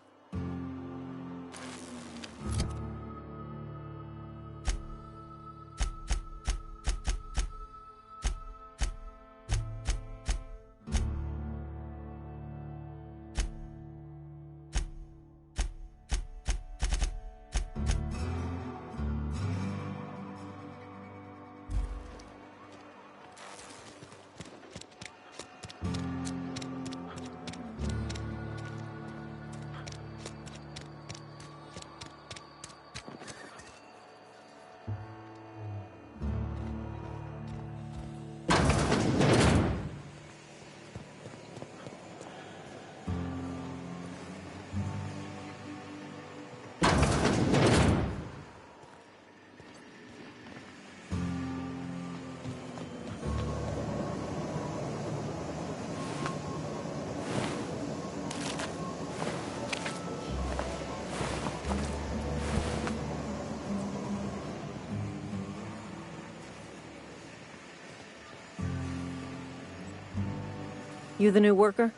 You the new worker?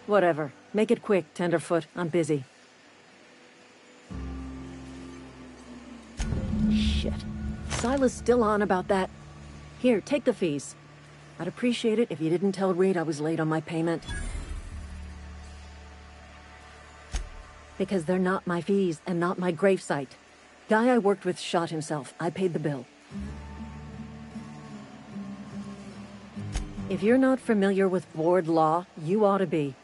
Whatever. Make it quick, Tenderfoot. I'm busy. Shit. Silas still on about that. Here, take the fees. I'd appreciate it if you didn't tell Reed I was late on my payment. Because they're not my fees and not my gravesite. Guy I worked with shot himself. I paid the bill. If you're not familiar with board law, you ought to be.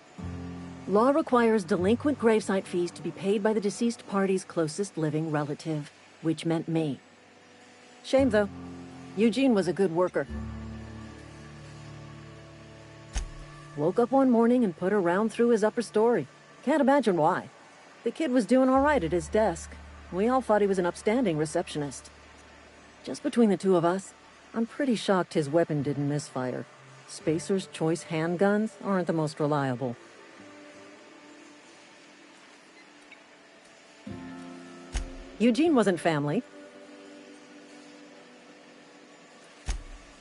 Law requires delinquent gravesite fees to be paid by the deceased party's closest living relative, which meant me. Shame, though. Eugene was a good worker. Woke up one morning and put a round through his upper story. Can't imagine why. The kid was doing all right at his desk. We all thought he was an upstanding receptionist. Just between the two of us, I'm pretty shocked his weapon didn't misfire. Spacer's Choice handguns aren't the most reliable. Eugene wasn't family.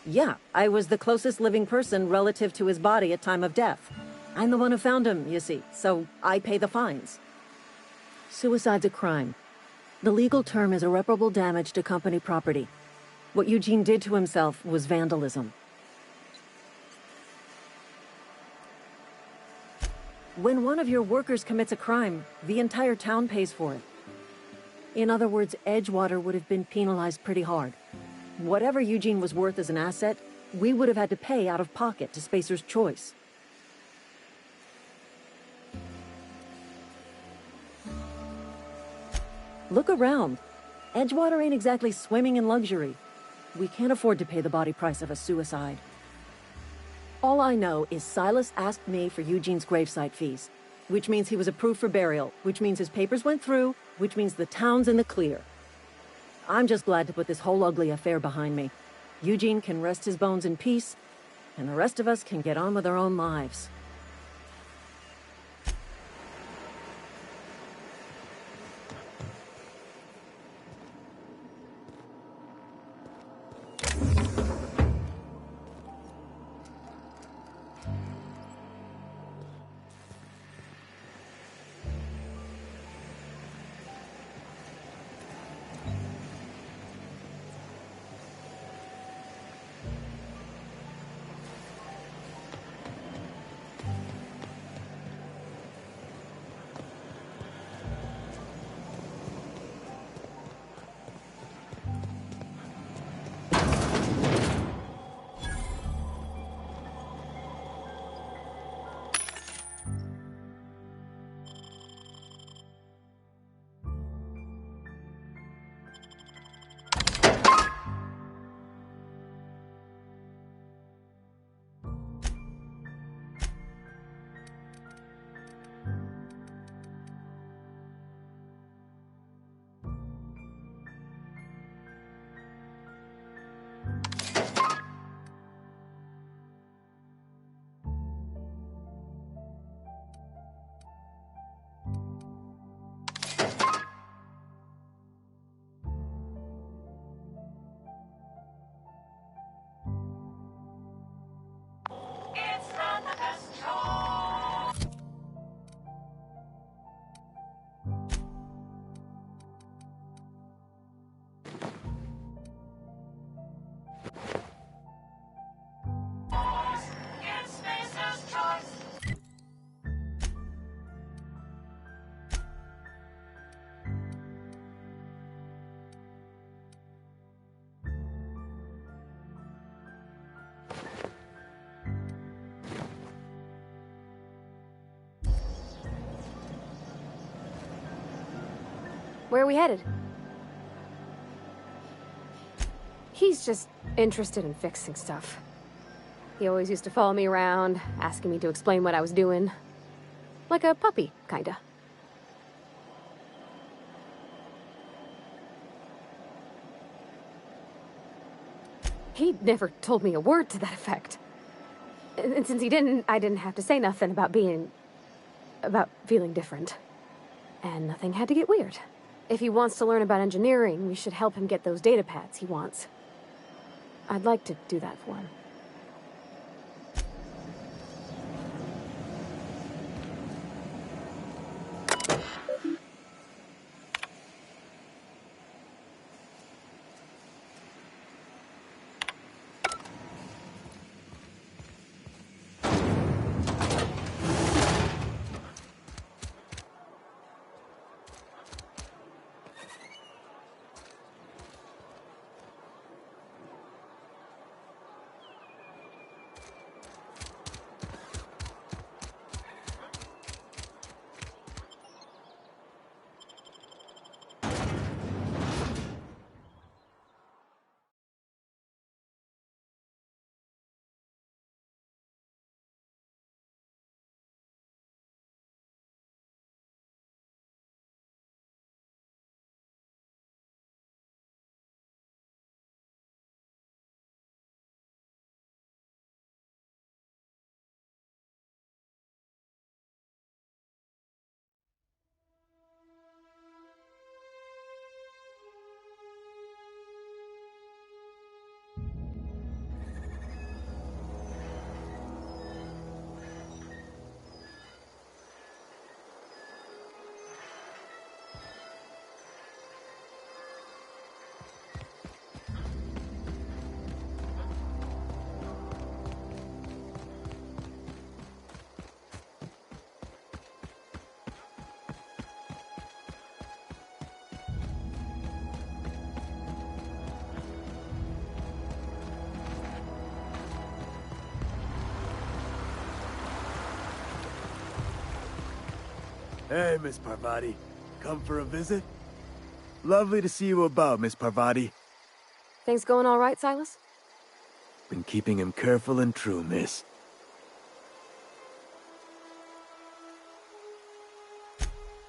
Yeah, I was the closest living person relative to his body at time of death. I'm the one who found him, you see, so I pay the fines. Suicide's a crime. The legal term is irreparable damage to company property. What Eugene did to himself was vandalism. When one of your workers commits a crime, the entire town pays for it. In other words, Edgewater would have been penalized pretty hard. Whatever Eugene was worth as an asset, we would have had to pay out of pocket to Spacer's Choice. Look around. Edgewater ain't exactly swimming in luxury. We can't afford to pay the body price of a suicide. All I know is Silas asked me for Eugene's gravesite fees, which means he was approved for burial, which means his papers went through, which means the town's in the clear. I'm just glad to put this whole ugly affair behind me. Eugene can rest his bones in peace, and the rest of us can get on with our own lives. Where are we headed? He's just interested in fixing stuff. He always used to follow me around, asking me to explain what I was doing. Like a puppy, kinda. He never told me a word to that effect. And since he didn't, I didn't have to say nothing about feeling different. And nothing had to get weird. If he wants to learn about engineering, we should help him get those data pads he wants. I'd like to do that for him. Hey, Miss Parvati. Come for a visit? Lovely to see you about, Miss Parvati. Things going all right, Silas? Been keeping him careful and true, miss.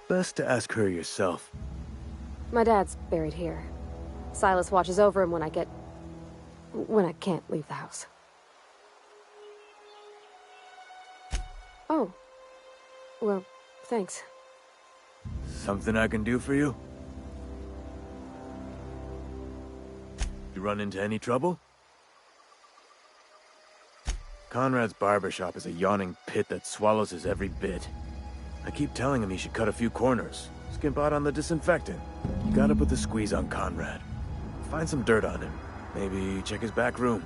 Best to ask her yourself. My dad's buried here. Silas watches over him when I can't leave the house. Oh. Well, thanks. Something I can do for you? You run into any trouble? Conrad's barbershop is a yawning pit that swallows his every bit. I keep telling him he should cut a few corners, skimp out on the disinfectant. You gotta put the squeeze on Conrad. Find some dirt on him. Maybe check his back room.